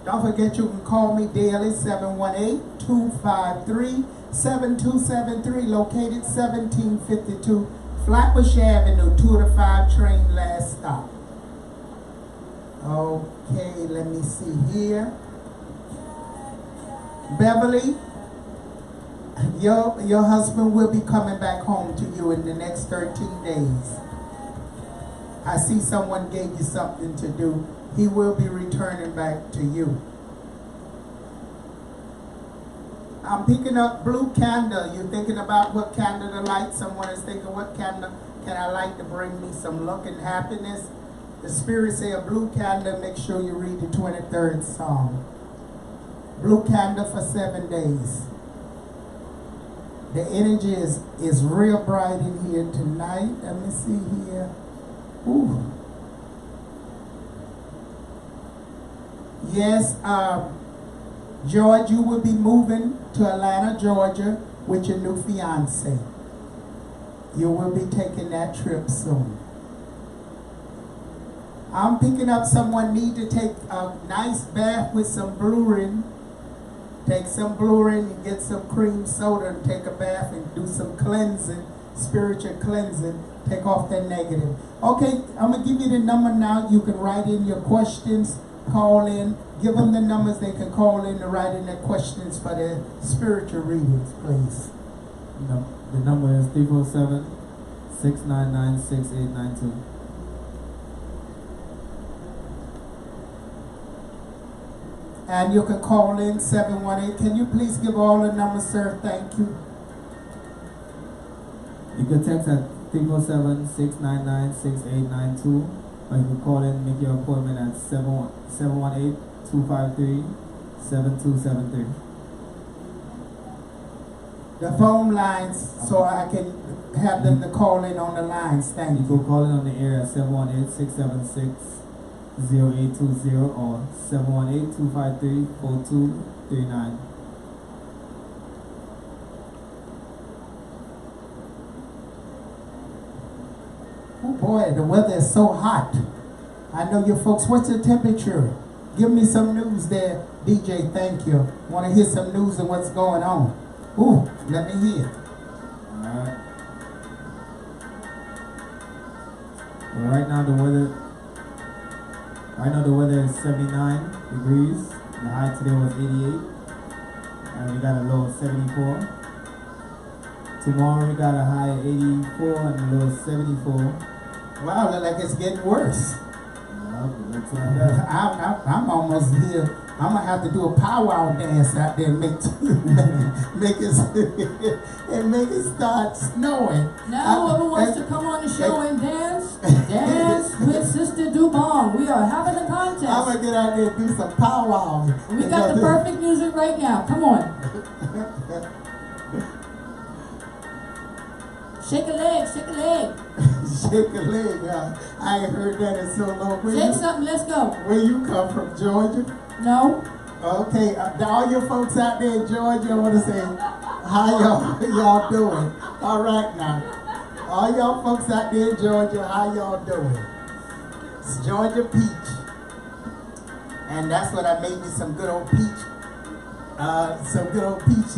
Don't forget you can call me daily, 718-253-7273, located 1752 Flatbush Avenue, 2 to 5 train last stop. Okay, let me see here. Beverly, your husband will be coming back home to you in the next 13 days. I see someone gave you something to do. He will be returning back to you. I'm picking up blue candle. You're thinking about what candle to light. Someone is thinking, what candle can I light to bring me some luck and happiness? The Spirit say a blue candle, make sure you read the 23rd Psalm. Blue candle for 7 days. The energy is real bright in here tonight. Let me see here. Ooh. Yes, George, you will be moving to Atlanta, Georgia with your new fiance. You will be taking that trip soon. I'm picking up someone need to take a nice bath with some Blue-Rin. Take some Blue-Rin and get some cream soda and take a bath and do some cleansing, spiritual cleansing. Take off that negative. Okay, I'm going to give you the number now. You can write in your questions, call in. Give them the numbers they can call in to write in their questions for their spiritual readings, please. The number is 347-699-6892. And you can call in 718. Can you please give all the numbers, sir? Thank you. You can text at 347-699-6892, or you can call in and make your appointment at 718-253-7273. The phone lines, so I can have them to call in on the lines. Thank you. You can call in on the air at 718-676-0820 or 718-253-4239. Oh boy, the weather is so hot. I know you folks. What's the temperature? Give me some news there, DJ. Thank you. Want to hear some news and what's going on? Ooh, let me hear. Alright. Well, right now the weather is 79 degrees. The high today was 88. And we got a low of 74. Tomorrow we got a high of 84 and a low of 74. Wow, look like it's getting worse. Looks like that. I'm almost here. I'm gonna have to do a powwow dance out there and make it start snowing. Now whoever wants to come on the show and dance with Sister Dubong. We are having a contest. I'm gonna get out there and do some powwows. We got the perfect music right now. Come on. Shake a leg, shake a leg. Shake a leg. I ain't heard that in so long. Shake something, let's go. Where you come from, Georgia? No. Okay, all your folks out there in Georgia, I want to say, how y'all doing? All right now. All y'all folks out there in Georgia, how y'all doing? It's Georgia peach. And that's what I made me some good old peach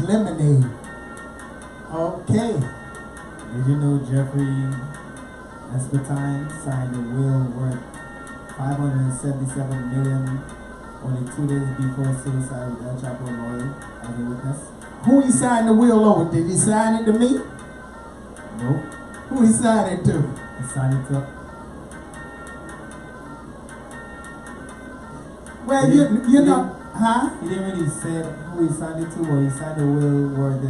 lemonade. Okay. Did you know Jeffrey Epstein signed a will worth $577 million only 2 days before suicide with El Chapo lawyer as a witness? Who he signed the will over? Did he sign it to me? Nope. Who he signed it to? He signed it to... Well, you know, huh? He didn't really say who he signed it to, or he signed a will worth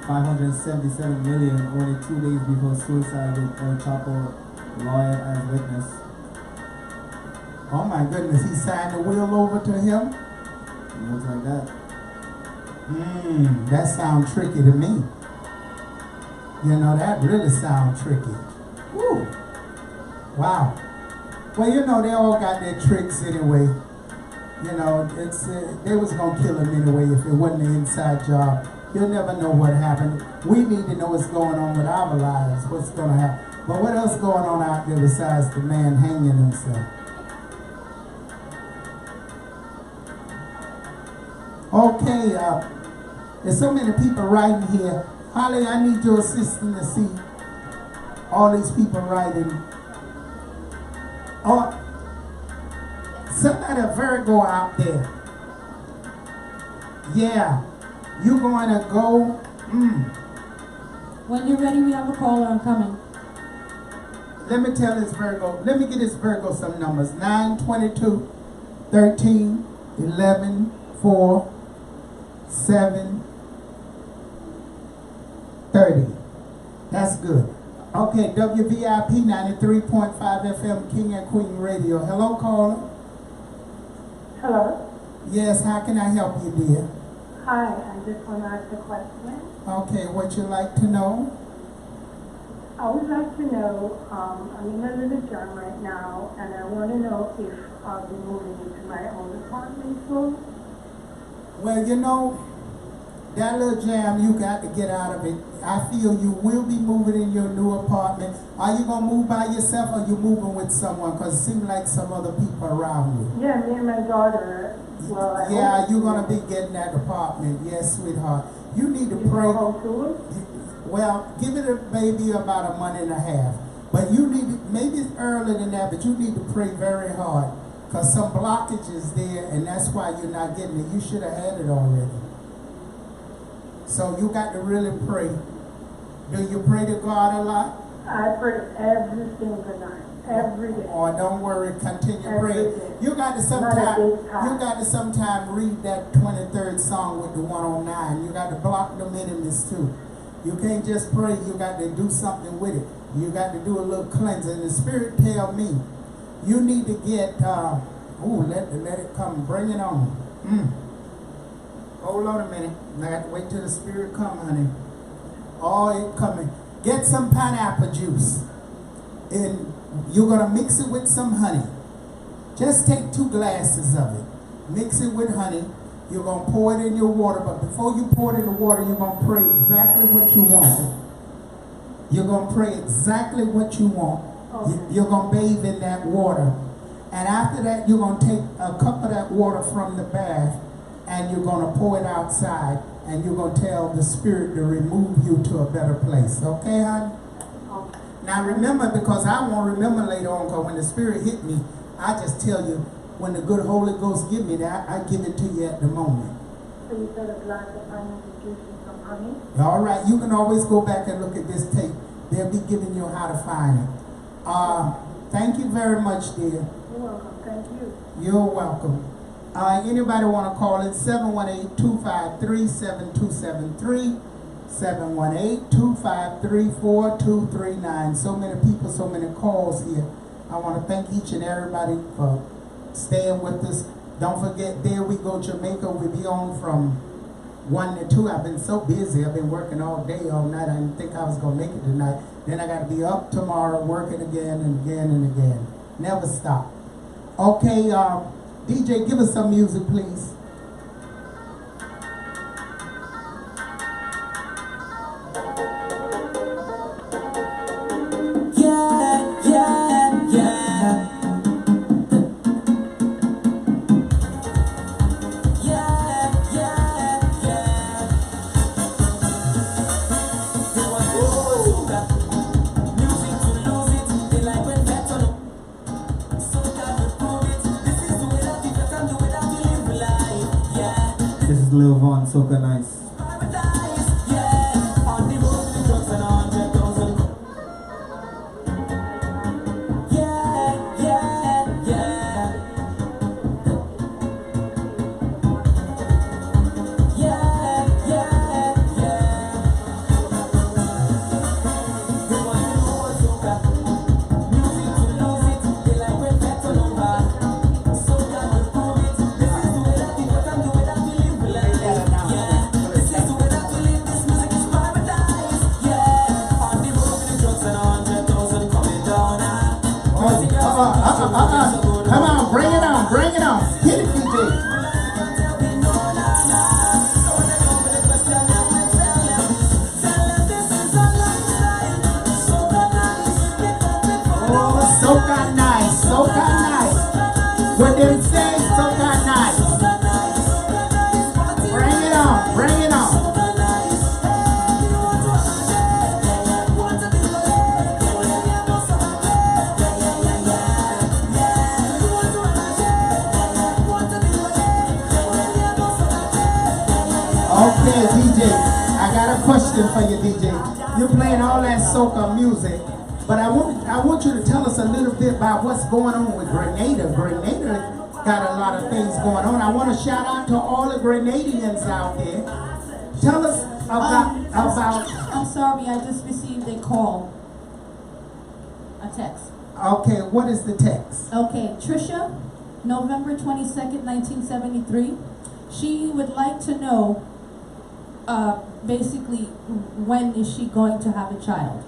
$577 million only 2 days before suicide with El Chapo lawyer as witness. Oh my goodness, he signed the will over to him? It looks like that. That sounds tricky to me. You know, that really sounds tricky. Woo. Wow. Well, you know, they all got their tricks anyway. You know, it's they was gonna kill him anyway if it wasn't an inside job. You'll never know what happened. We need to know what's going on with our lives, what's gonna happen. But what else going on out there besides the man hanging himself? Okay, there's so many people writing here. Holly, I need your assistance to see all these people writing. Oh, somebody, a Virgo out there. Yeah, you going to go? When you're ready, we have a caller. I'm coming. Let me tell this Virgo. Let me get this Virgo some numbers. 9, 22, 13, 11, 4, 7, 30. That's good. Okay, WVIP 93.5 FM, King and Queen Radio. Hello, caller. Hello. Yes, how can I help you, dear? Hi, I just want to ask a question. Okay, what you like to know? I would like to know, I'm in a little jam right now, and I want to know if I'll be moving into my own apartment soon. Well, you know, that little jam, you got to get out of it. I feel you will be moving in your new apartment. Are you going to move by yourself, or you moving with someone? Because it seems like some other people around you. Yeah, me and my daughter. Well, yeah, you're going to be getting that apartment. Yes, sweetheart. You need to pray. Well, give it maybe about a month and a half. But you need to, maybe it's earlier than that, but you need to pray very hard. Because some blockage is there, and that's why you're not getting it. You should have had it already. So you got to really pray. Do you pray to God a lot? I pray every single night, every day. Oh, don't worry, continue praying. You got to sometime read that 23rd Psalm with the 109. You got to block them enemies too. You can't just pray, you got to do something with it. You got to do a little cleansing. The Spirit tell me, you need to get, let it come, bring it on. Hold on a minute. I got to wait till the Spirit come, honey. Oh, it coming. Get some pineapple juice. And you're going to mix it with some honey. Just take 2 glasses of it. Mix it with honey. You're going to pour it in your water. But before you pour it in the water, you're going to pray exactly what you want. You're going to pray exactly what you want. Okay. You're going to bathe in that water. And after that, you're going to take a cup of that water from the bath and you're going to pour it outside and you're going to tell the spirit to remove you to a better place. Okay, hon? Now remember, because I won't remember later on, because when the spirit hit me, I just tell you, when the good Holy Ghost give me that, I give it to you at the moment. So you said a glass of honey to give you some honey? All right, you can always go back and look at this tape. They'll be giving you how to find it. Thank you very much, dear. You're welcome. Thank you. You're welcome. Anybody want to call in? 718-253-7273. 718-253-4239. So many people, so many calls here. I want to thank each and everybody for staying with us. Don't forget, There We Go Jamaica. We'll be on from 1 to 2. I've been so busy. I've been working all day, all night. I didn't think I was going to make it tonight. Then I got to be up tomorrow working again and again and again. Never stop. Okay, DJ, give us some music, please. Soca nice. Come on, bring it on, bring it on. Hit it, DJ. Oh, soca nice, soca nice. What they say, soca nice. Bring it on, bring it on. Okay, DJ, I got a question for you, DJ. You're playing all that soca music, but I want you to tell us a little bit about what's going on with Grenada. Grenada got a lot of things going on. I want to shout out to all the Grenadians out there. Tell us about... I'm sorry, I just received a call. A text. Okay, what is the text? Okay, Trisha, November 22nd, 1973. She would like to know, basically, when is she going to have a child?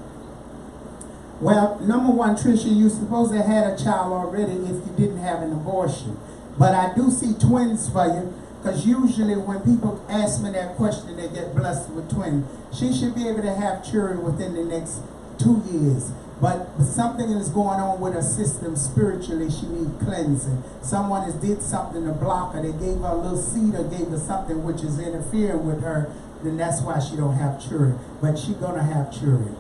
Well, number one, Trisha, you're supposed to have had a child already if you didn't have an abortion. But I do see twins for you, because usually when people ask me that question, they get blessed with twins. She should be able to have children within the next 2 years. But something is going on with her system spiritually. She needs cleansing. Someone has did something to block her. They gave her a little seed or gave her something which is interfering with her. Then that's why she don't have children. But she's going to have children.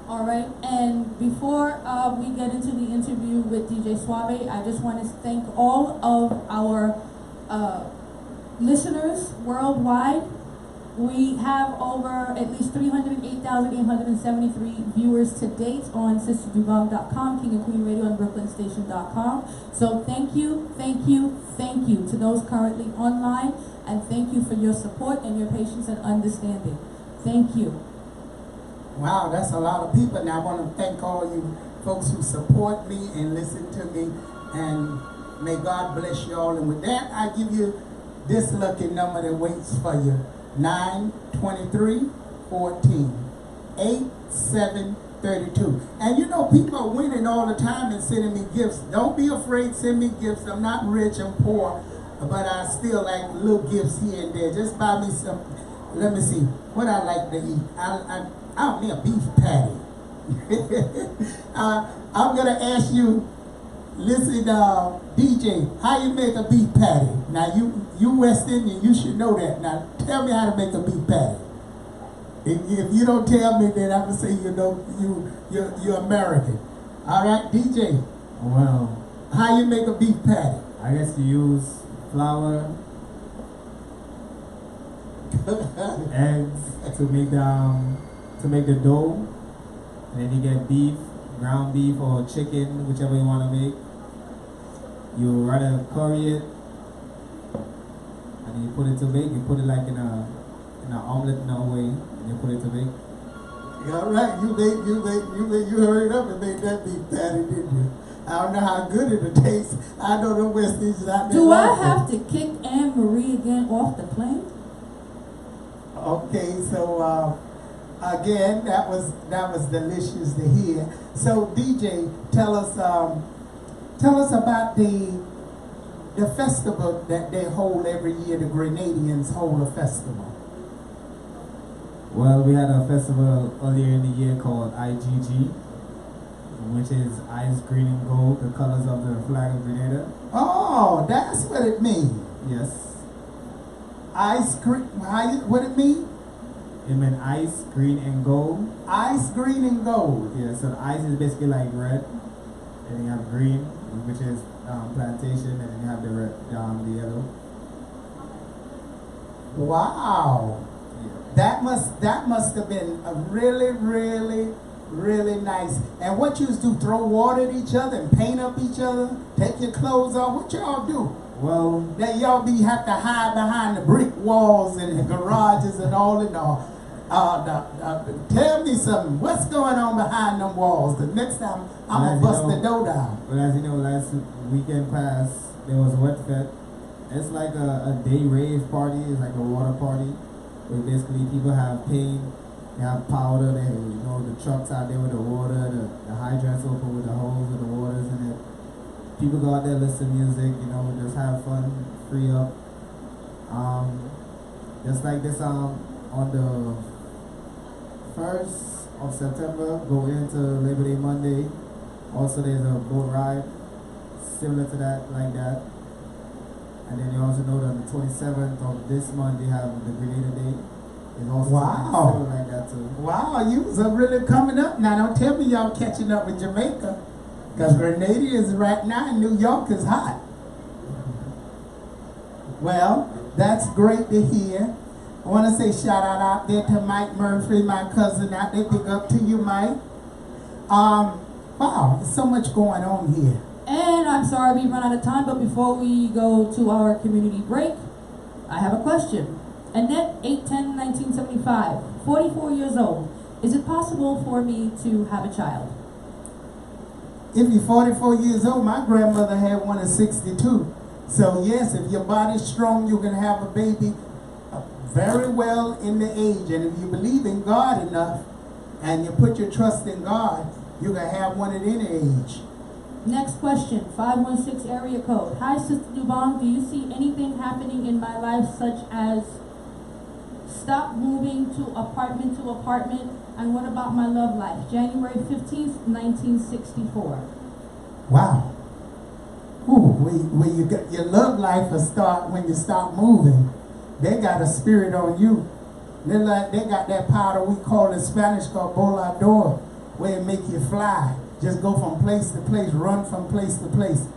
All right. And before we get into the interview with DJ Suave, I just want to thank all of our listeners worldwide. We have over at least 308,873 viewers to date on SisterDugong.com, King and Queen Radio, and BrooklynStation.com. So thank you, thank you, thank you to those currently online, and thank you for your support and your patience and understanding. Thank you. Wow, that's a lot of people. Now I want to thank all you folks who support me and listen to me, and may God bless you all. And with that, I give you this lucky number that waits for you. 9-23-14 8-7-32. And you know, people are winning all the time and sending me gifts. Don't be afraid, send me gifts. I'm not rich, I'm poor, but I still like little gifts here and there. Just buy me some. Let me see what I like to eat. I'll make a beef patty. I'm gonna ask you Listen, DJ, how you make a beef patty? Now you West Indian, you should know that. Now tell me how to make a beef patty. If you don't tell me, then I'm gonna say you're American. All right, DJ. Well, how you make a beef patty? I guess you use flour, eggs to make the dough, and then you get beef, ground beef or chicken, whichever you want to make. You rather curry it, and then you put it to bake. You put it like in an omelet in a way, and you put it to bake. All right, you hurried up and made that beef patty, didn't you? I don't know how good it'll taste. I know the West Indians out there. Do I have to kick Anne Marie again off the plane? Okay, so again, that was delicious to hear. So DJ, tell us about the festival that they hold every year. The Grenadians hold a festival. Well, we had a festival earlier in the year called IGG, which is ice, green, and gold, the colors of the flag of Grenada. Oh, that's what it means. Yes. Ice, green, what it mean? It meant ice, green, and gold. Ice, green, and gold. Yeah, so the ice is basically like red, and you have green, which is plantation, and then you have the red, the yellow. Wow. Yeah. That must have been a really nice. And what you do, throw water at each other and paint up each other, take your clothes off? What y'all do? Well, that y'all have to hide behind the brick walls and the garages and all in all. Tell me something. What's going on behind them walls? The next time I'm gonna bust the door down. Well, as you know, last weekend past there was a wet fest. It's like a day rave party. It's like a water party where basically people have paint, they have powder, the trucks out there with the water, the hydrants open with the hose with the waters in it. People go out there, listen to music, just have fun, free up. Just like this, on the 1st of September, go into Labor Day Monday. Also, there's a boat ride similar to that, like that. And then you also know that on the 27th of this month, they have the Grenada Day. It's also similar like that too. Wow, you are really coming up now. Don't tell me y'all catching up with Jamaica. Because Grenada is right now and New York is hot. Well, that's great to hear. I want to say shout out there to Mike Murphy, my cousin out there. Big up to you, Mike. Wow, there's so much going on here. And I'm sorry we run out of time, but before we go to our community break, I have a question. Annette, 8/10/1975, 44 years old. Is it possible for me to have a child? If you're 44 years old, my grandmother had one at 62. So yes, if your body's strong, you can have a baby very well in the age. And if you believe in God enough and you put your trust in God, you can have one at any age. Next question, 516 area code. Hi, Sister Dubong, do you see anything happening in my life such as stop moving to apartment, and what about my love life? January 15th, 1964. Wow. Ooh, where you get your love life will start when you stop moving. They got a spirit on you. They got that powder we call in Spanish called volador, where it make you fly. Just go from place to place, run from place to place.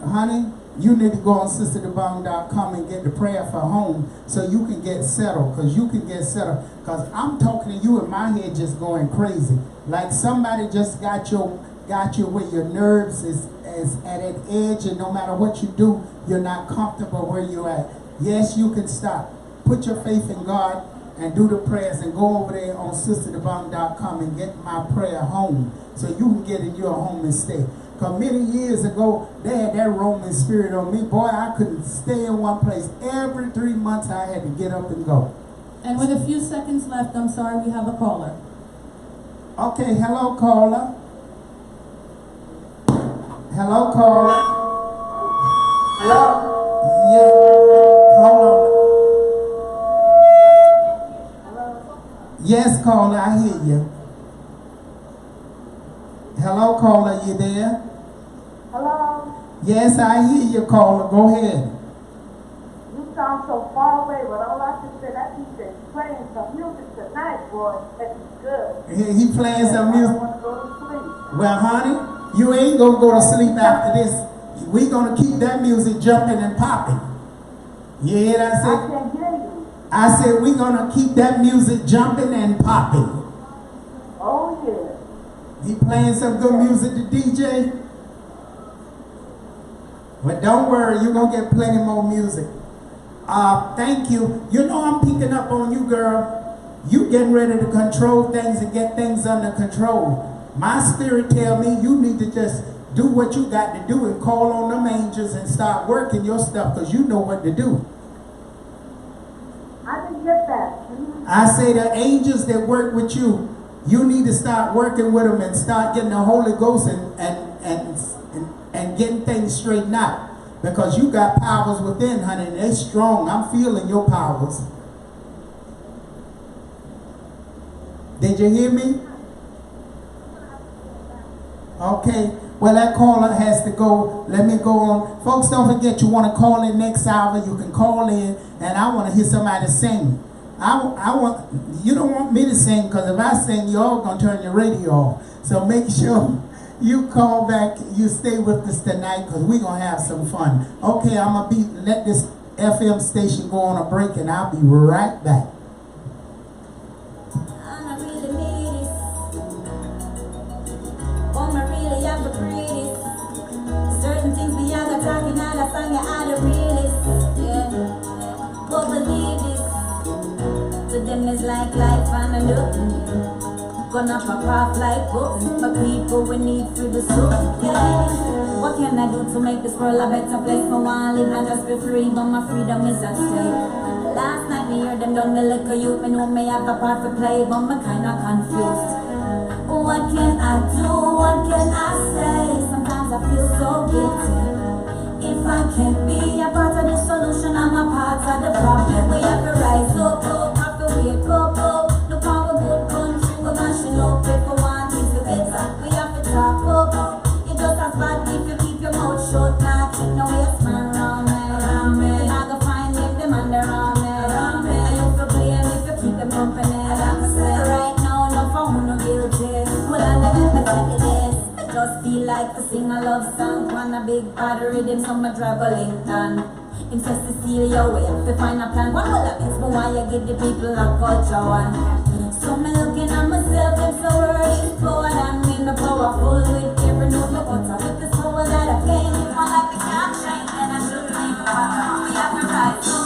Honey, you need to go on sisterdebong.com and get the prayer for home so you can get settled. Because you can get settled. Because I'm talking to you and my head just going crazy. Like somebody just got you where your nerves is at an edge, and no matter what you do, you're not comfortable where you're at. Yes, you can stop. Put your faith in God and do the prayers, and go over there on sisterdebong.com and get my prayer home so you can get in your home and stay. Because many years ago, they had that Roman spirit on me. Boy, I couldn't stay in one place. Every 3 months, I had to get up and go. And with a few seconds left, I'm sorry, we have a caller. Okay, hello, caller. Hello, caller. Hello? Yeah, hold on. Yes, caller, I hear you. Hello, caller, you there? Hello? Yes, I hear you, caller. Go ahead. You sound so far away, but all I can say, that DJ's playing some music tonight, boy. That's good. He playing some music. I want to go to sleep. Well, honey, you ain't gonna go to sleep after this. We gonna keep that music jumping and popping. You hear what I said? I can't hear you. I said we gonna keep that music jumping and popping. Oh, yeah. He playing some good music, the DJ. But don't worry, you're gonna get plenty more music. Thank you. You know I'm picking up on you, girl. You getting ready to control things and get things under control. My spirit tell me you need to just do what you got to do and call on them angels and start working your stuff because you know what to do. I didn't get that. I say the angels that work with you, you need to start working with them and start getting the Holy Ghost and getting things straightened out. Because you got powers within, honey, and they're strong. I'm feeling your powers. Did you hear me? Okay. Well, that caller has to go. Let me go on. Folks, don't forget you want to call in next hour. You can call in, and I want to hear somebody sing. You don't want me to sing, because if I sing, you're all going to turn your radio off. So make sure you call back. You stay with us tonight, because we're going to have some fun. Okay, I'm going to let this FM station go on a break, and I'll be right back. Certain things me I got talking out of song you are the realest. Yeah. But believe this. To them is like life and a look. Gonna pop off like books. But people we need for the soup. Yeah. What can I do to make this world a better place? I wanna live and just be free, but my freedom is at stake. Last night me heard them done the liquor youth. Me know me have a part to play, but me kinda confused. What can I do? What can I say? Sometimes I feel so guilty. If I can't be a part of the solution, I'm a part of the problem. We have to rise up, have to wake up. Look how a good country we're mashing up. If we want things to get up, we have to talk up. It just as bad if you keep your mouth shut. Nah, keep no waste man around me. I go find if them under around me. I used to blame if you keep them company. Right now, no phone, no guilty. Just feel like to sing a love song on a big bad rhythm, so my traveling done. Him says Cecilia, we have to find a plan. What will that mean? But why you give the people a culture one? So me looking at myself, I'm so worried. Forward and me, the powerful with every note, the butter with the soul that I gain. If my life is not shine, then I should leave. We have to rise up.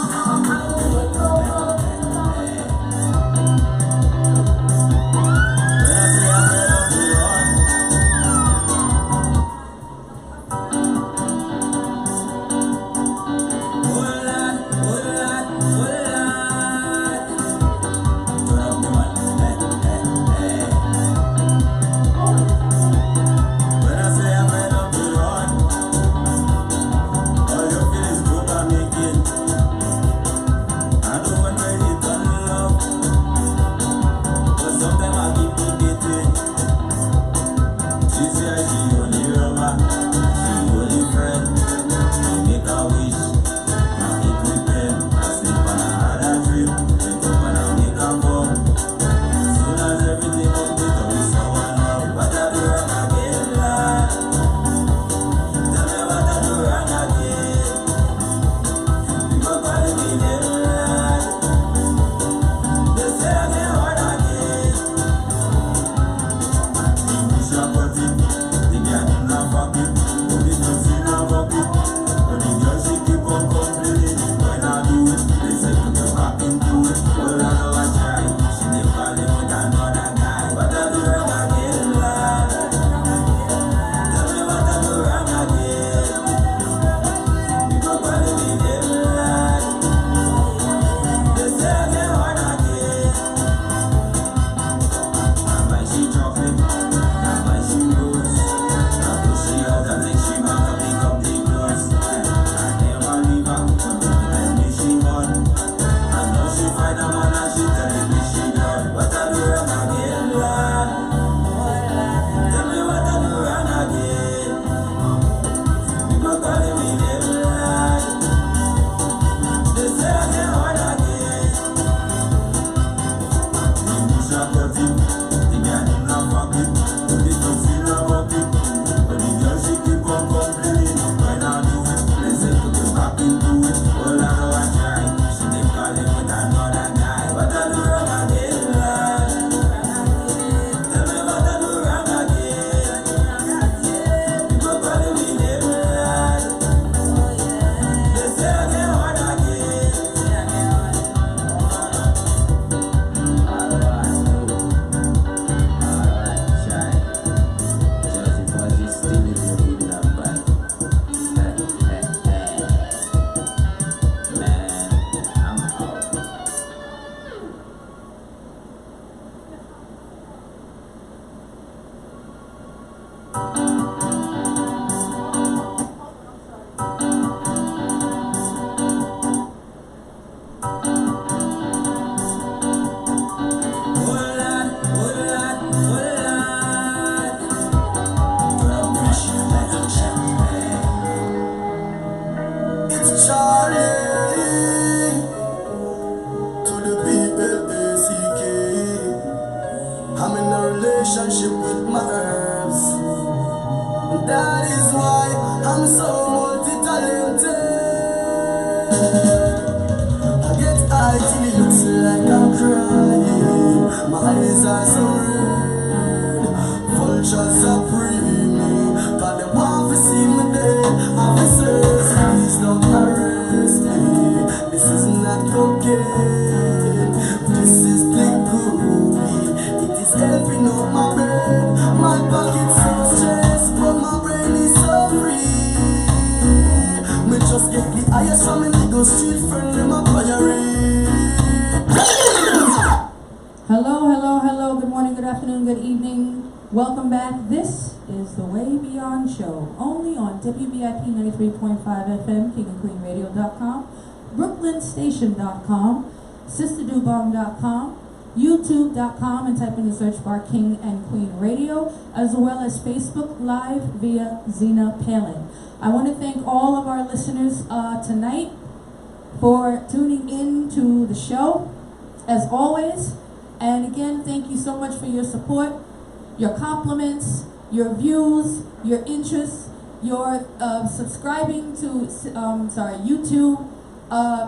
I'm so multi-talented. I get high till it looks like I'm crying. My eyes are so red. Vultures are preying me. Got them want to see me dead. Officers, please don't arrest me. This is not cocaine. This is big groovy. It is helping out my brain. My pocket's so stressed, but my brain is so free. Me just get the highest from me Lego street friend in my fire. Hello, hello, hello. Good morning, good afternoon, good evening. Welcome back. This is the Way Beyond Show, only on WBIP 93.5 FM, KingandQueenRadio.com, BrooklynStation.com, SisterDubong.com, YouTube.com, and type in the search bar King and Queen Radio, as well as Facebook Live via Zena Palin. I want to thank all of our listeners tonight for tuning in to the show, as always. And again, thank you so much for your support, your compliments, your views, your interests, your subscribing to YouTube,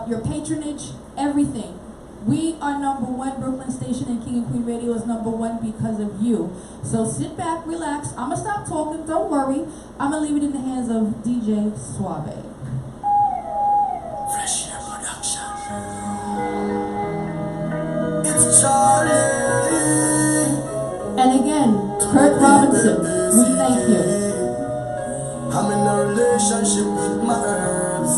your patronage, everything. We are number one. Brooklyn Station and King and Queen Radio is number one because of you. So sit back, relax. I'm going to stop talking. Don't worry. I'm going to leave it in the hands of DJ Suave. Fresh Air Production. It's Charlie. And again, Kurt Robinson, we thank you. I'm in a relationship with my herbs.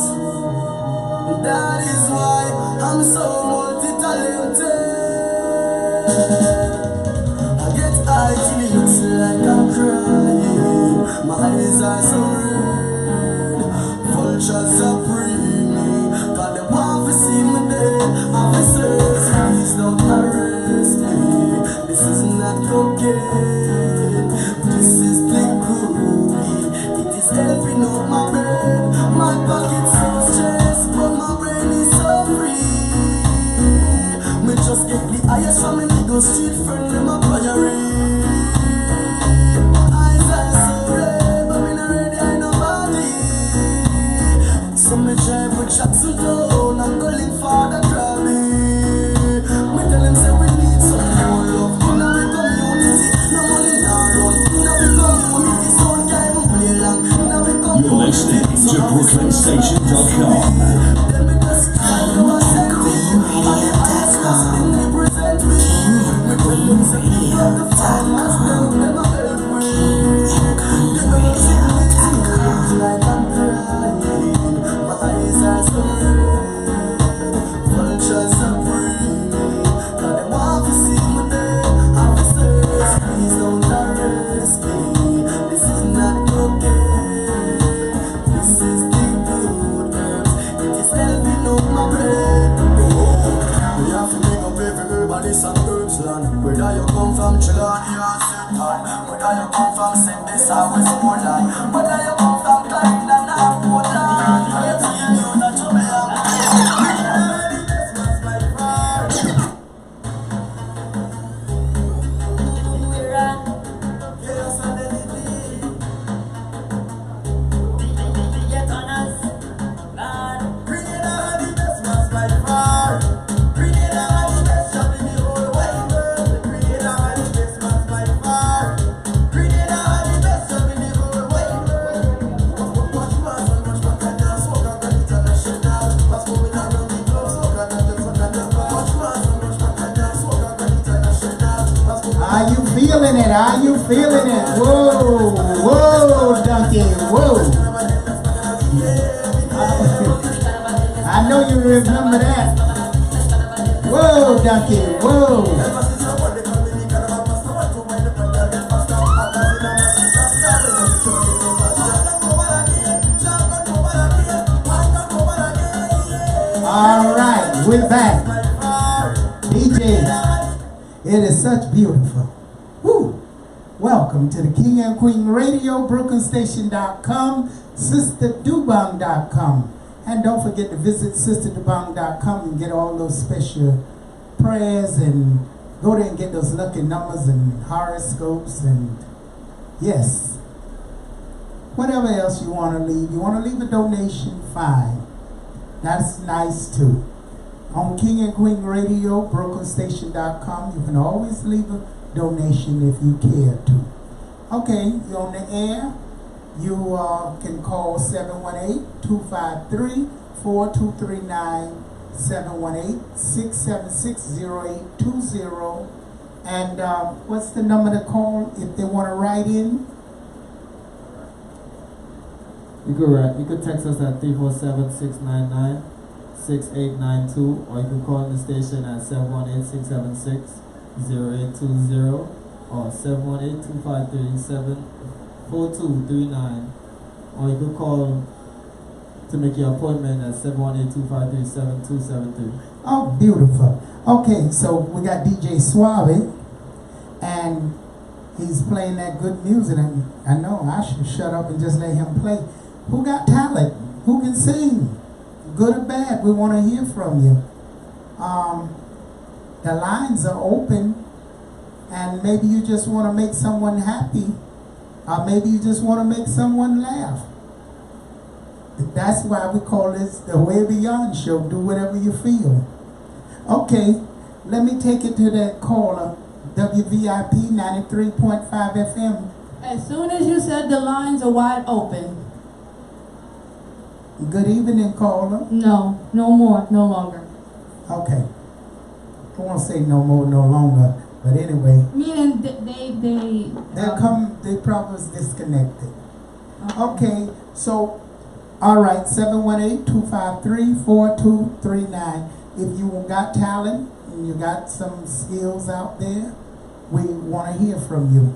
That is why I'm so multi-talented. I get high till it looks like I'm crying. My eyes are so red. Vultures are preying me. Got them want to see me dead. Officers, please don't arrest me. This is not cocaine. This is big groovy. It is helping out my brain. My pocket's so stressed, but my brain is so free. Me just get the highest from me Lego street friend in my fire. Eyes are so red, but me not ready, I nobody. So me drive with Jackson down and calling for the Grammy. Me tell him say we need some more love in our community. No money now run in our community. Sound time we play long in our community. You're listening to BrooklynStation.com. Let me just try to accept it. And the ASCAP still represent me. Me tell them say we got the farmers, them a help me. The earth in me tears like I'm crying. My eyes are so red. Vultures are preying me. Got them want to see me dead. Officers, please don't arrest me. This is not cocaine. This is big good herbs. It is helping out my brain. We have to make up everybody some herbs land. Whether you come from Chilani or Sultan, whether you come from St. This or Westmoreland, whether you come from Cleveland or Portland, I tell you that you belong. This was my pride. Yes, and then it is. Get on us, Lord. Bring it on, this was my pride. Bring it on, this shall be the whole wide world. Bring it on, this was my pride. Bring it on, this shall be the whole wide world. Watch my son, watch my kind of smoke, I'm gonna tell the shit out. Pass moving around the globe, smoke, I'm gonna tell the watch my son, watch my kind of smoke, I'm gonna tell the shit out. Pass moving Are you feeling it? Are you feeling it? Whoa, whoa, Duncan, whoa. I know you remember that. Whoa, Duncan, whoa. All right, we're back. DJ, it is such beautiful. Woo. Welcome to the King and Queen Radio, BrooklynStation.com, SisterDubong.com. And don't forget to visit SisterDubong.com and get all those special prayers and go there and get those lucky numbers and horoscopes and yes. Whatever else you want to leave. You want to leave a donation, fine. That's nice too. On King and Queen Radio, BrooklynStation.com, you can always leave a donation if you care to. Okay, you're on the air. You can call 718-253-4239, 718-676-0820. And what's the number to call if they want to write in? You could text us at 347-699-6892, or you can call the station at 718-676-0820 or 718-253-4239, or you could call to make your appointment at 718-253-7273. Oh, beautiful. Okay, so we got DJ Suave, and he's playing that good music, and I know I should shut up and just let him play. Who got talent? Who can sing? Good or bad, we want to hear from you. The lines are open, and maybe you just want to make someone happy, or maybe you just want to make someone laugh. That's why we call this the Way Beyond Show. Do whatever you feel. Okay, let me take it to that caller, WVIP 93.5 FM. As soon as you said the lines are wide open. Good evening, caller. No, no more, no longer. Okay. I won't say no more, no longer, but anyway. Meaning they probably was disconnected. Okay, so, all right, 718-253-4239. If you got talent and you got some skills out there, we want to hear from you.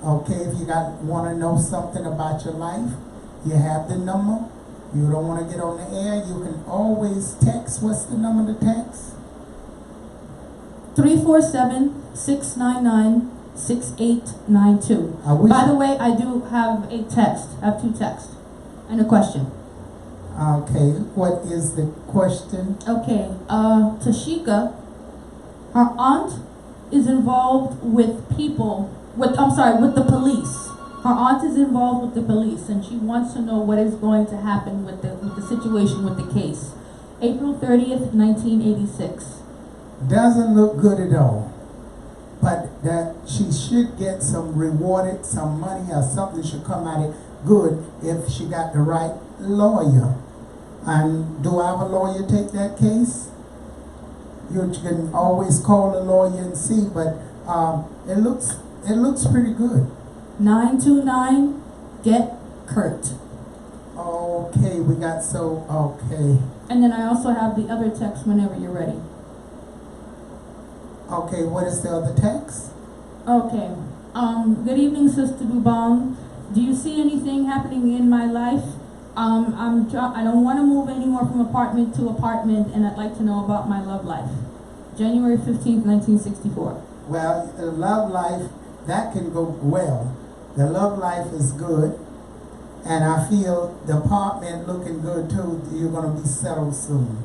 Okay, if you want to know something about your life, you have the number. You don't want to get on the air, you can always text. What's the number to text? 347-699-6892. By the way, I do have a text. I have 2 texts and a question. Okay, what is the question? Okay, Tashika, her aunt is involved with with the police. Her aunt is involved with the police, and she wants to know what is going to happen with the situation with the case. April 30th, 1986. Doesn't look good at all. But that she should get some rewarded, some money or something should come out of it good if she got the right lawyer. And do our lawyer take that case? You can always call a lawyer and see, but it looks pretty good. 929, get Kurt. Okay, we got okay. And then I also have the other text whenever you're ready. Okay, what is the other text? Okay. Good evening, Sister Dubong. Do you see anything happening in my life? I don't want to move anymore from apartment to apartment, and I'd like to know about my love life. January 15th, 1964. Well, the love life, that can go well. The love life is good, and I feel the apartment looking good too. You're going to be settled soon.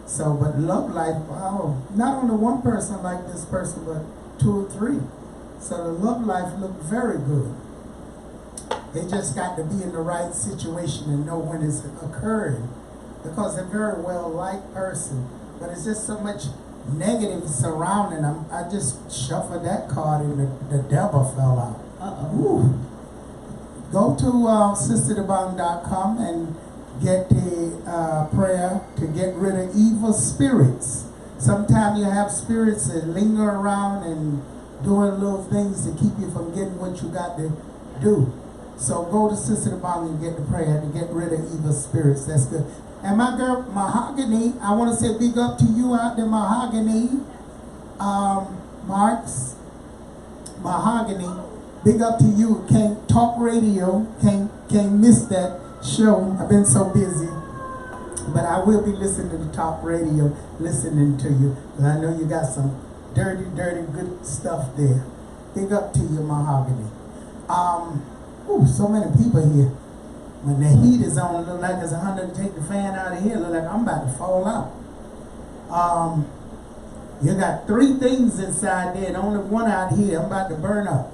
So, but love life, wow, not only one person like this person, but 2 or 3. So the love life looked very good. They just got to be in the right situation and know when it's occurring, because they're a very well-liked person, but it's just so much negative surrounding them. I just shuffled that card and the devil fell out. Ooh. Go to sisterdebong.com and get the prayer to get rid of evil spirits. Sometimes you have spirits that linger around and doing little things to keep you from getting what you got to do. So go to Sister Debong and get the prayer to get rid of evil spirits. That's good. And my girl, Mahogany, I want to say big up to you out there, Mahogany. Marks, Mahogany, big up to you. Can't talk radio, can't miss that show. I've been so busy. But I will be listening to the talk radio, listening to you. And I know you got some dirty, good stuff there. Big up to you, Mahogany. So many people here. When the heat is on, it look like it's 100 to take the fan out of here. Look like I'm about to fall out. You got 3 things inside there and only one out here. I'm about to burn up.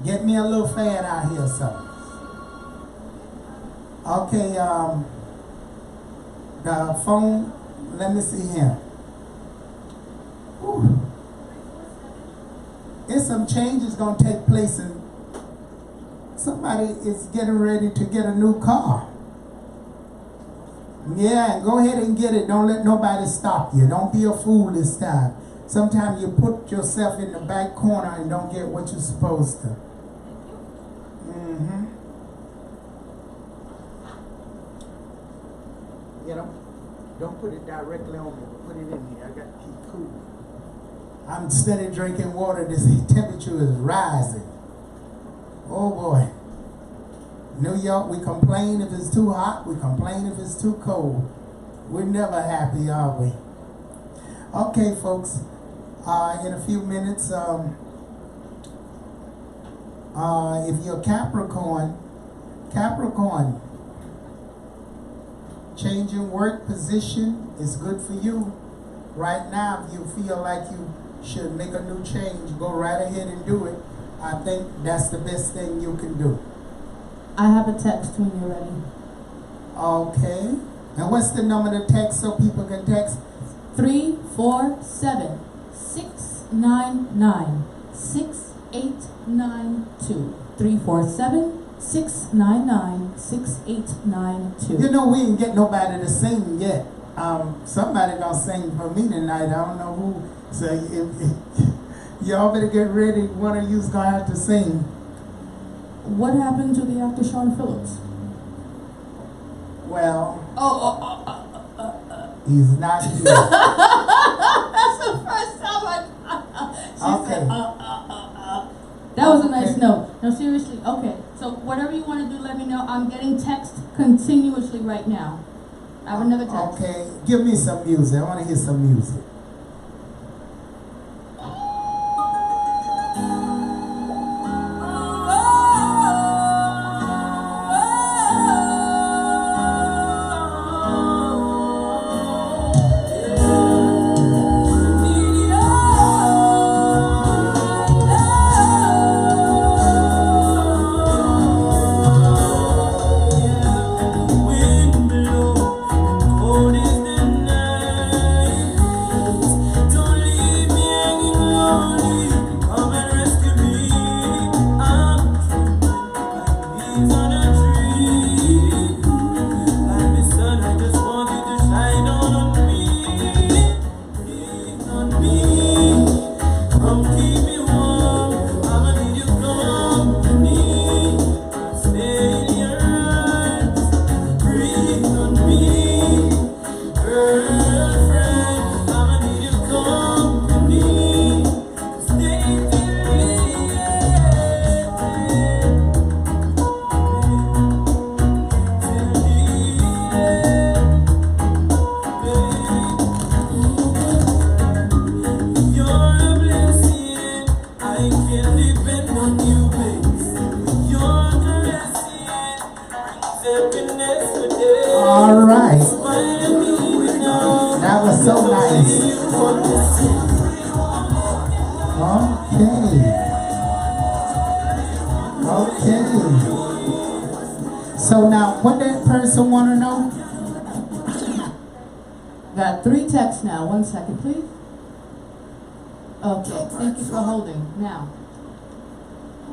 Get me a little fan out here, something. Okay, the phone, let me see here. Whew. There's some changes gonna take place, and somebody is getting ready to get a new car. Yeah, go ahead and get it. Don't let nobody stop you. Don't be a fool this time. Sometimes you put yourself in the back corner and don't get what you're supposed to. You know, don't put it directly on me. Put it in here. I got to keep cool. I'm steady drinking water. This temperature is rising. Oh boy. New York, we complain if it's too hot. We complain if it's too cold. We're never happy, are we? Okay, folks. In a few minutes, if you're Capricorn, changing work position is good for you. Right now, if you feel like you should make a new change, go right ahead and do it. I think that's the best thing you can do. I have a text when you're ready. Okay. And what's the number to text so people can text? 347-699-6892. 347-699-6892. You know, we ain't get nobody to sing yet. Somebody gonna sing for me tonight. I don't know who. So y'all better get ready. One of you's gonna have to sing. What happened to the actor Sean Phillips? Well, he's not here. That's the first time she said, That was a nice note. No, seriously. Okay, so whatever you want to do, let me know. I'm getting text continuously right now. I have another text. Okay, give me some music. I want to hear some music. All right. That was so nice. Okay. So now, what that person want to know? Got 3 texts now. 1 second, please. Okay, thank you for holding. Now.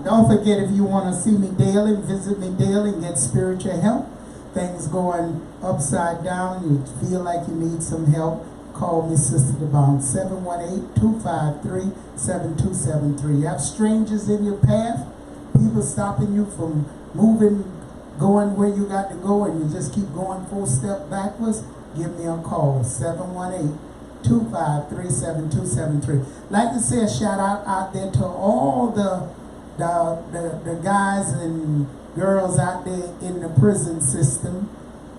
Don't forget, if you want to see me daily, visit me daily and get spiritual help. Things going upside down, you feel like you need some help, call me Sister Devon, 718-253-7273. You have strangers in your path, people stopping you from moving, going where you got to go, and you just keep going 4 steps backwards, give me a call, 718-253-7273. Like to say a shout out there to all the guys and girls out there in the prison system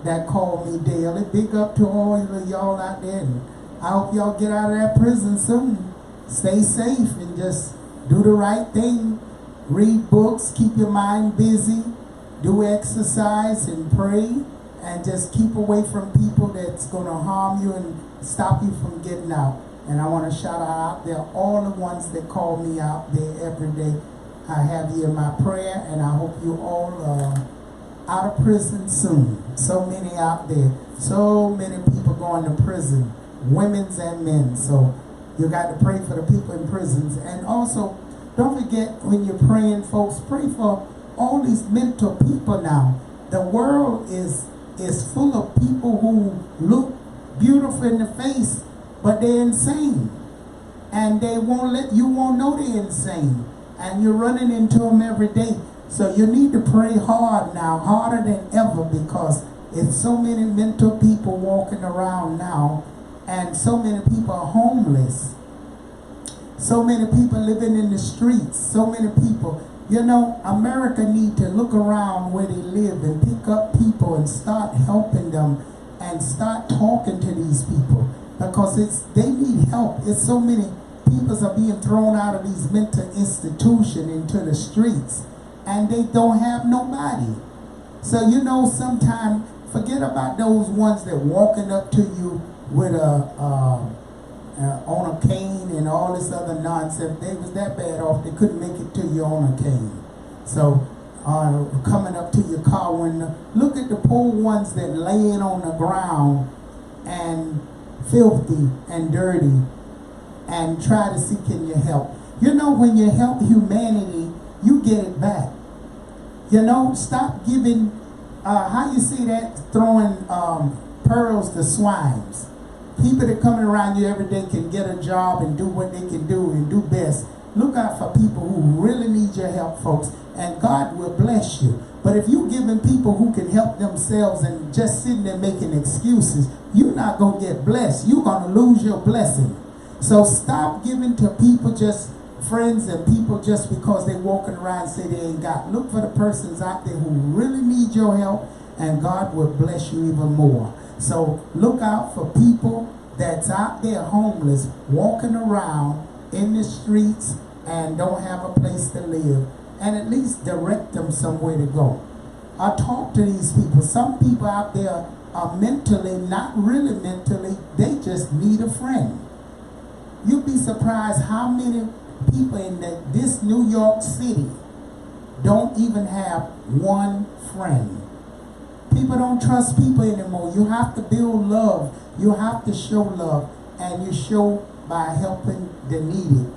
that call me daily. Big up to all of y'all out there, and I hope y'all get out of that prison soon. Stay safe and just do the right thing. Read books, keep your mind busy, do exercise and pray, and just keep away from people that's going to harm you and stop you from getting out. And I want to shout out there all the ones that call me out there every day. I have you in my prayer, and I hope you all out of prison soon. So many out there. So many people going to prison, women's and men. So you got to pray for the people in prisons. And also, don't forget when you're praying, folks, pray for all these mental people now. The world is full of people who look beautiful in the face, but they're insane. And they you won't know they're insane. And you're running into them every day. So you need to pray hard now, harder than ever, because it's so many mental people walking around now, and so many people are homeless. So many people living in the streets, so many people. You know, America need to look around where they live and pick up people and start helping them and start talking to these people, because they need help. It's so many people are being thrown out of these mental institutions into the streets, and they don't have nobody. So, you know, sometimes forget about those ones that walking up to you with on a cane and all this other nonsense. They was that bad off, they couldn't make it to you on a cane. So, coming up to your car window, look at the poor ones that laying on the ground and filthy and dirty, and try to see can you help. You know, when you help humanity, you get it back. You know, stop giving, how you see that, throwing pearls to swines. People that coming around you every day can get a job and do what they can do and do best. Look out for people who really need your help, folks, and God will bless you. But if you're giving people who can help themselves and just sitting there making excuses, you're not going to get blessed. You're going to lose your blessing. So stop giving to people, just friends and people, just because they walking around and say they ain't got. Look for the persons out there who really need your help, and God will bless you even more. So look out for people that's out there homeless, walking around in the streets and don't have a place to live, and at least direct them somewhere to go. I talk to these people. Some people out there are mentally, not really mentally, they just need a friend. You'd be surprised how many people in this New York City don't even have one friend. People don't trust people anymore. You have to build love. You have to show love. And you show by helping the needy.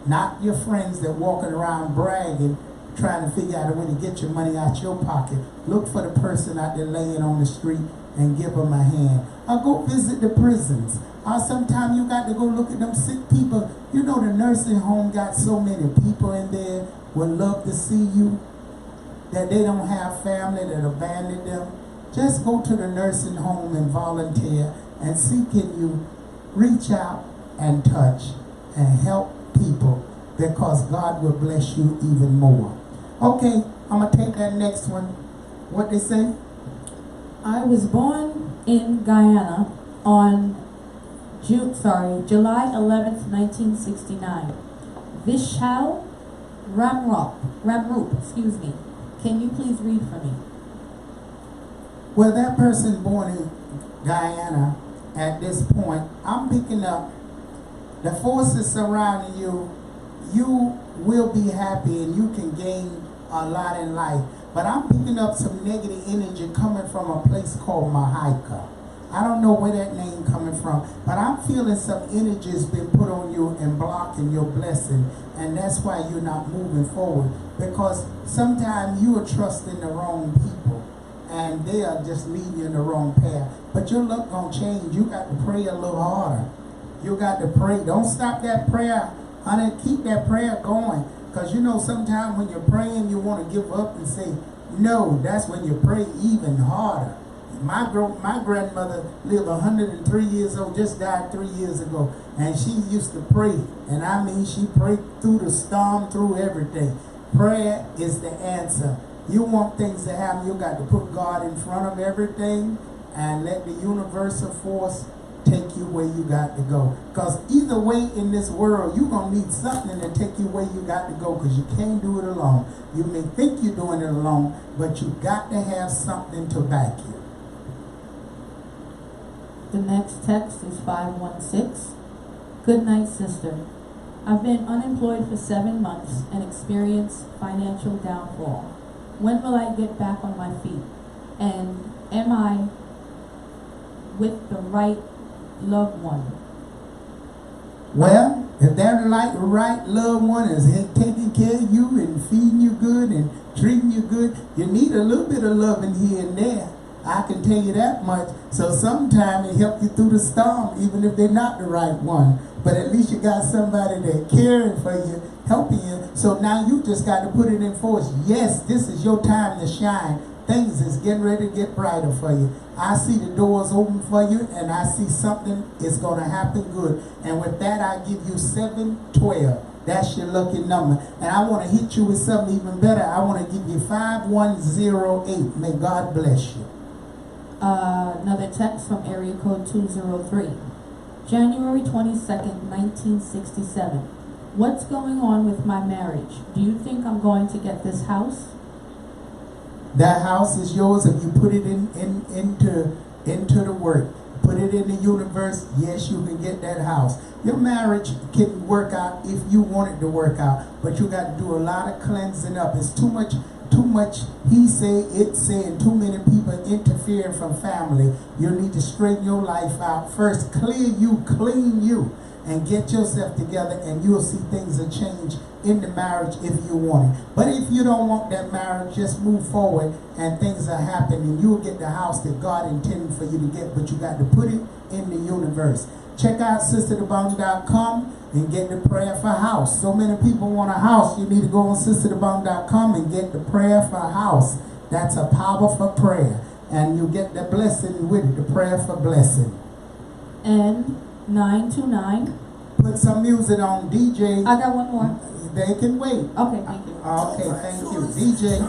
Not your friends that walking around bragging, trying to figure out a way to get your money out your pocket. Look for the person out there laying on the street and give them a hand. Or go visit the prisons. Or sometimes you got to go look at them sick people. You know, the nursing home got so many people in there would love to see you, that they don't have family that abandoned them. Just go to the nursing home and volunteer and see can you reach out and touch and help people, because God will bless you even more. Okay, I'm going to take that next one. What they say? I was born in Guyana on July 11th, 1969. Vishal Ramrup, excuse me. Can you please read for me? Well, that person born in Guyana at this point, I'm picking up the forces surrounding you. You will be happy and you can gain a lot in life. But I'm picking up some negative energy coming from a place called Mahika. I don't know where that name coming from, but I'm feeling some energy has been put on you and blocking your blessing, and that's why you're not moving forward, because sometimes you are trusting the wrong people and they are just leading you in the wrong path. But your luck gonna change. You got to pray a little harder. You got to pray. Don't stop that prayer, honey. Keep that prayer going, because you know sometimes when you're praying you want to give up and say no. That's when you pray even harder. My grandmother lived 103 years old, just died 3 years ago, and she used to pray, and I mean she prayed through the storm, through everything. Prayer is the answer. You want things to happen, you got to put God in front of everything and let the universal force take you where you got to go. Because either way in this world, you're going to need something to take you where you got to go, because you can't do it alone. You may think you're doing it alone, but you got to have something to back you. The next text is 516. Good night, sister. I've been unemployed for 7 months and experienced financial downfall. When will I get back on my feet? And am I with the right loved one? Well, if that right loved one is taking care of you and feeding you good and treating you good, you need a little bit of loving here and there. I can tell you that much. So sometimes it helps you through the storm, even if they're not the right one. But at least you got somebody that caring for you, helping you. So now you just got to put it in force. Yes, this is your time to shine. Things is getting ready to get brighter for you. I see the doors open for you, and I see something is going to happen good. And with that, I give you 712. That's your lucky number. And I want to hit you with something even better. I want to give you 5108. May God bless you. Another text from area code 203. January 22nd, 1967. What's going on with my marriage? Do you think I'm going to get this house? That house is yours if you put it into the work. Put it in the universe. Yes, you can get that house. Your marriage can work out if you want it to work out, but you got to do a lot of cleansing up. It's too much he say, it say, and too many people interfering from family. You need to straighten your life out. First, clean you, and get yourself together, and you'll see things will change in the marriage if you want it. But if you don't want that marriage, just move forward, and things are happening. You'll get the house that God intended for you to get, but you got to put it in the universe. Check out sisterthebomb.com and get the prayer for house. So many people want a house. You need to go on sisterthebomb.com and get the prayer for house. That's a powerful prayer. And you get the blessing with it, the prayer for blessing. And 929. Put some music on, DJ. I got one more. They can wait. Okay, thank you. Okay, thank you. DJ.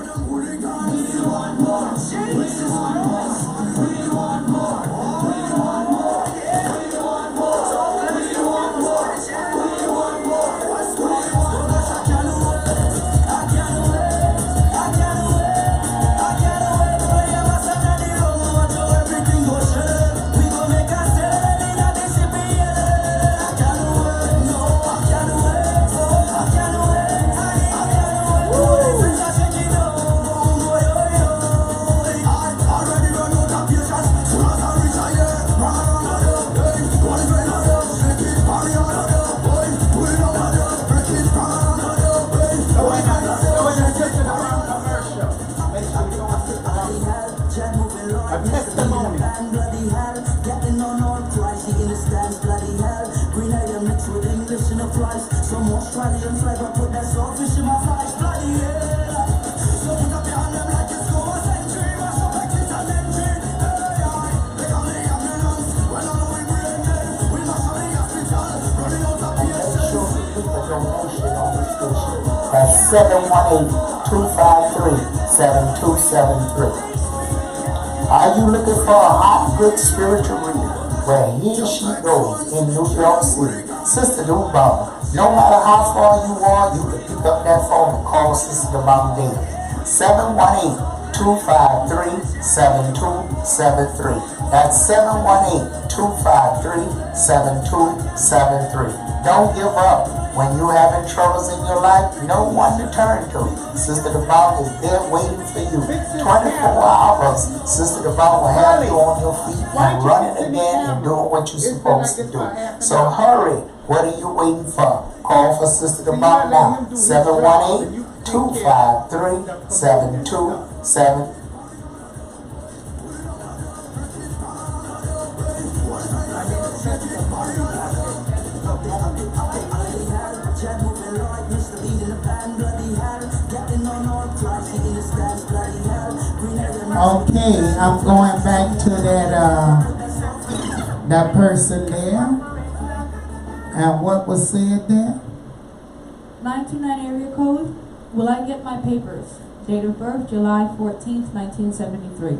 That's 718-253-7273. Are you looking for a hot, good spiritual reader? Where he or she goes in New York City. Sister Duval, no matter how far you are, you can pick up that phone and call Sister Duval daily. 718-253-7273. That's 718-253-7273. Don't give up. When you're having troubles in your life, no one to turn to. Sister Duval is there waiting for you. 24 hours, Sister Duval will have you on your feet and running again and doing what you're supposed to do. So hurry. What are you waiting for? Call for Sister Duval now. 718-253-7273. Okay, I'm going back to that person there. And what was said there? 929 area code. Will I get my papers? Date of birth, July 14th, 1973.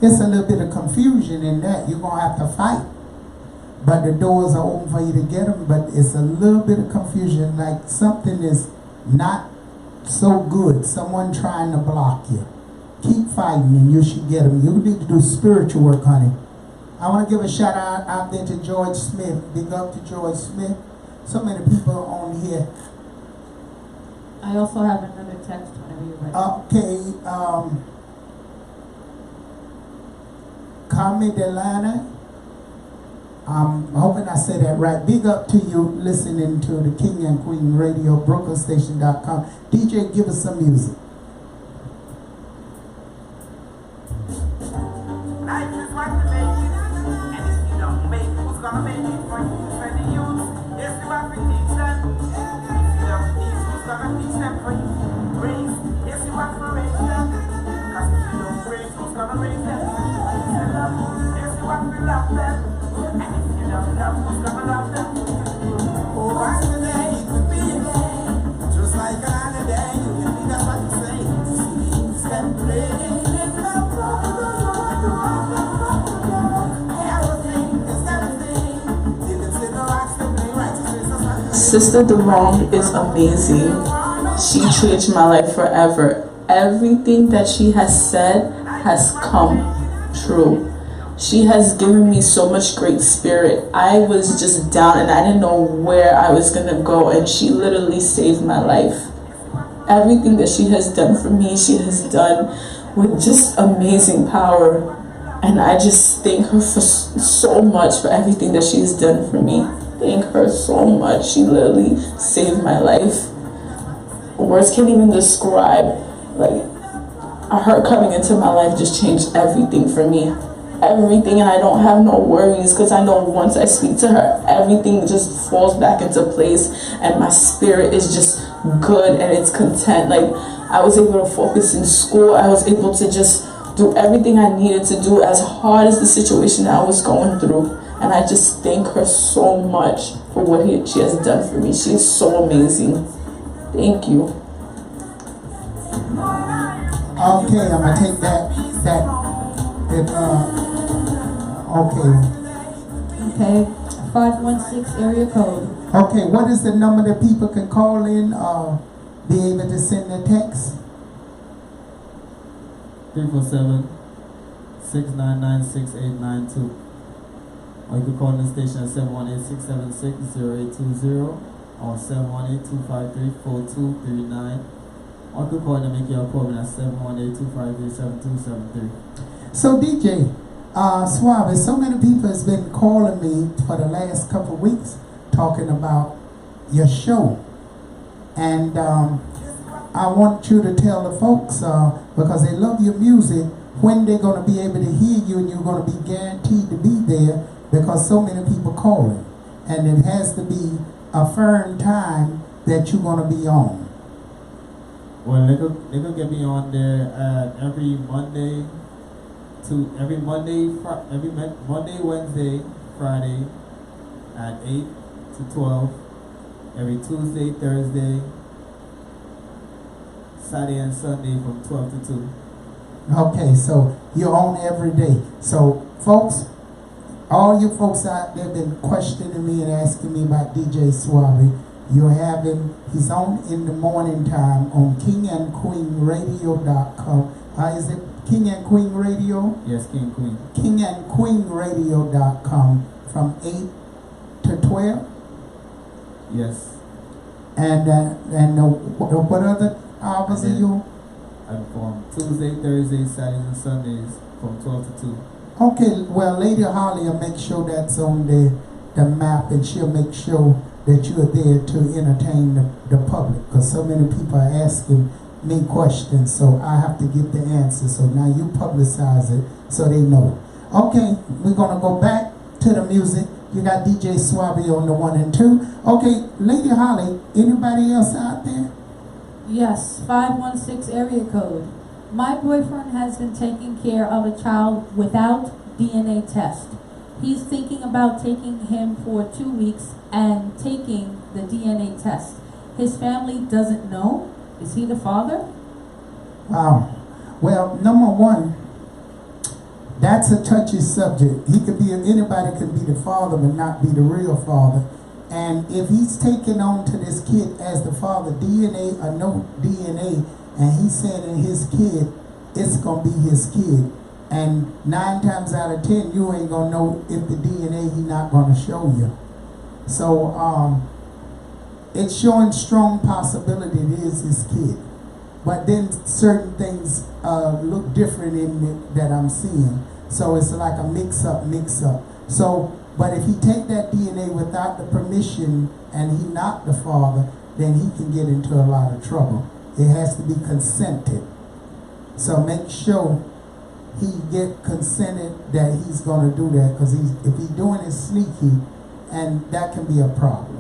It's a little bit of confusion in that. You're going to have to fight. But the doors are open for you to get them. But it's a little bit of confusion. Like something is not so good. Someone trying to block you. Keep fighting and you should get them. You need to do spiritual work, honey. I want to give a shout out there to George Smith. Big up to George Smith. So many people on here. I also have another text whenever you're ready. Okay, Carmen Delana. I'm hoping I said that right. Big up to you listening to the King and Queen Radio, BrooklynStation.com. DJ, give us some music. Life is what you make it, and if you don't make it, who's gonna make it for you? For the youth, yes, you have to teach them. If you don't teach, who's gonna teach them for you? Raise, yes, you have to raise them. Cause if you don't raise, who's gonna raise them? If you love, yes, you have to love them. And if you don't love, who's gonna love them? Oh, what's the day? It could be a day, just like another day. You can be that's what you say. Step play. Sister Devon is amazing. She changed my life forever. Everything that she has said has come true. She has given me so much great spirit. I was just down and I didn't know where I was gonna go, and she literally saved my life. Everything that she has done for me, she has done with just amazing power. And I just thank her for so much for everything that she's done for me. Thank her so much. She literally saved my life. Words can't even describe. Like, her coming into my life just changed everything for me. Everything, and I don't have no worries because I know once I speak to her, everything just falls back into place, and my spirit is just good and it's content. Like, I was able to focus in school. I was able to just do everything I needed to do, as hard as the situation that I was going through. And I just thank her so much for what she has done for me. She is so amazing. Thank you. Okay, I'm gonna take Okay, 516 area code. Okay, what is the number that people can call in, be able to send their text? 347-699-6892. Or you can call the station at 718-676-0820 or 718-253-4239. Or you can call and make your appointment at 718-253-7273. So DJ, Suave, so many people has been calling me for the last couple of weeks talking about your show. And I want you to tell the folks, because they love your music, when they're going to be able to hear you and you're going to be guaranteed to be there, because so many people calling. And it has to be a firm time that you're going to be on. Well, they could get me on there every Monday, Wednesday, Friday at 8 to 12. Every Tuesday, Thursday, Saturday and Sunday from 12 to 2. Okay, so you're on every day. So folks, all you folks out there been questioning me and asking me about DJ Suave. He's on in the morning time on kingandqueenradio.com. Is it King and Queen Radio? Yes, King and Queen. kingandqueenradio.com from 8 to 12? Yes. And what other hours are you? I'm from Tuesday, Thursday, Saturdays, and Sundays from 12 to 2. Okay, well, Lady Holly will make sure that's on the map, and she'll make sure that you are there to entertain the public, because so many people are asking me questions, so I have to get the answer. So now you publicize it so they know. Okay, we're going to go back to the music. You got DJ Suave on the 1 and 2. Okay, Lady Holly, anybody else out there? Yes, 516 area code. My boyfriend has been taking care of a child without DNA test. He's thinking about taking him for 2 weeks and taking the DNA test. His family doesn't know. Is he the father? Wow. Well, number one, that's a touchy subject. Anybody could be the father but not be the real father. And if he's taking on to this kid as the father, DNA or no DNA, and he's saying in his kid, it's going to be his kid, And 9 times out of 10, you ain't gonna know if the DNA he not gonna show you. So it's showing strong possibility it is his kid. But then certain things look different in it that I'm seeing. So it's like a mix-up. So, but if he take that DNA without the permission and he not the father, then he can get into a lot of trouble. It has to be consented. So make sure he get consented that he's going to do that, because if he's doing it sneaky, and that can be a problem.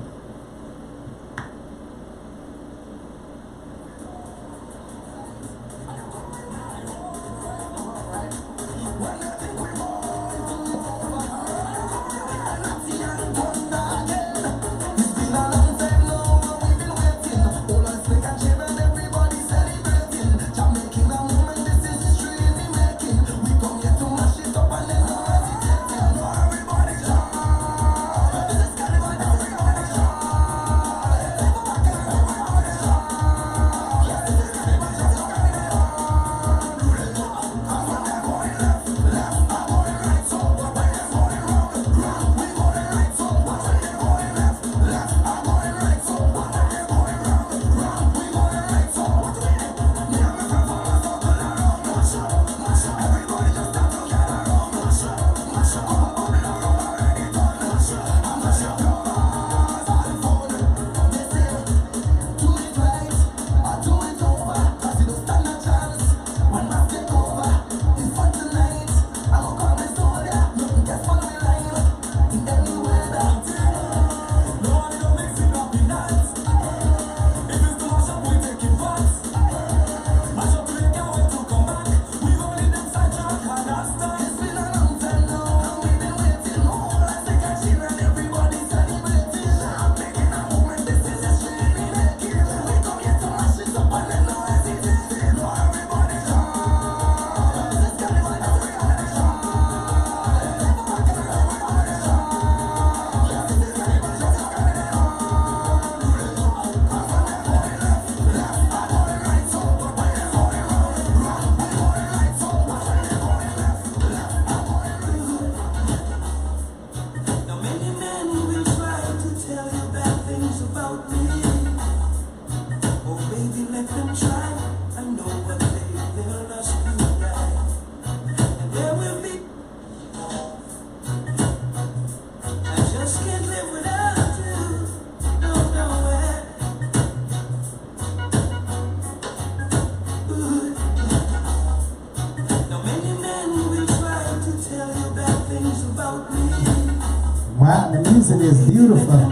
Wow, the music is beautiful.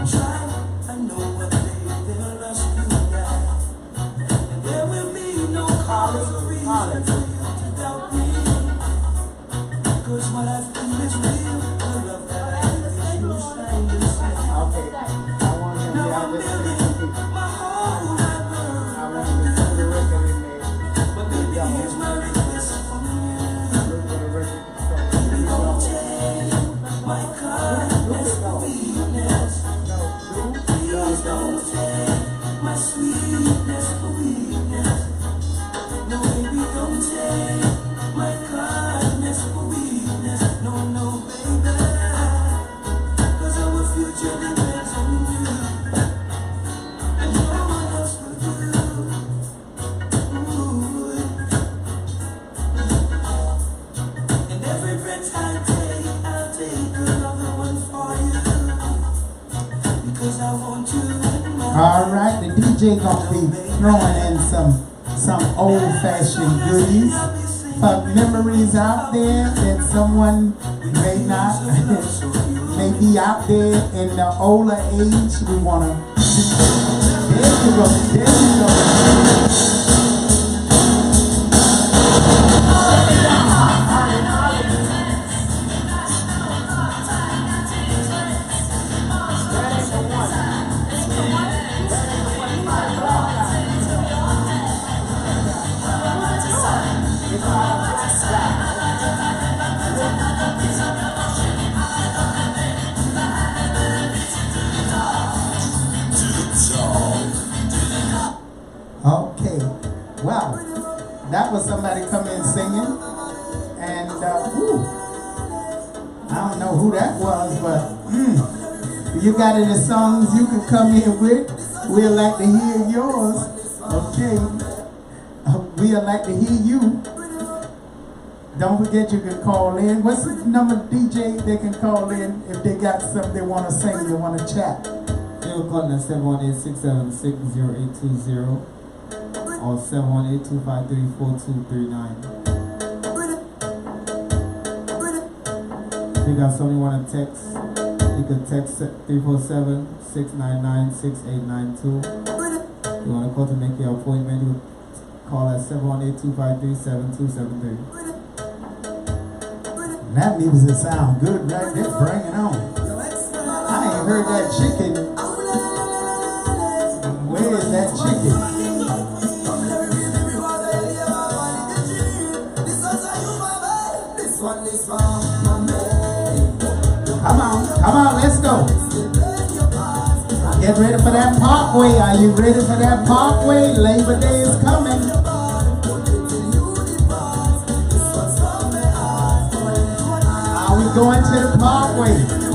All right, the DJ gonna be throwing in some old-fashioned goodies, memories out there that someone may not, may be out there in the older age. We wanna. There you go. There you go. Okay, well, that was somebody come in singing, and who that was, but if you got any songs you can come in with, we'd like to hear yours. Okay. We'd like to hear you. Don't forget you can call in. What's the number, DJ, they can call in if they got something they want to sing, they want to chat? You can call in at 718-676-0820 or 718-253-4239. If you got something you want to text, you can text 347-699-6892. If you want to call to make your appointment, you call at 718-253-7273. That music sound good right there. Bring it on. I ain't heard that chicken. Where is that chicken? Come on, let's go. Get ready for that parkway. Are you ready for that parkway? Labor Day is coming. Are we going to the parkway?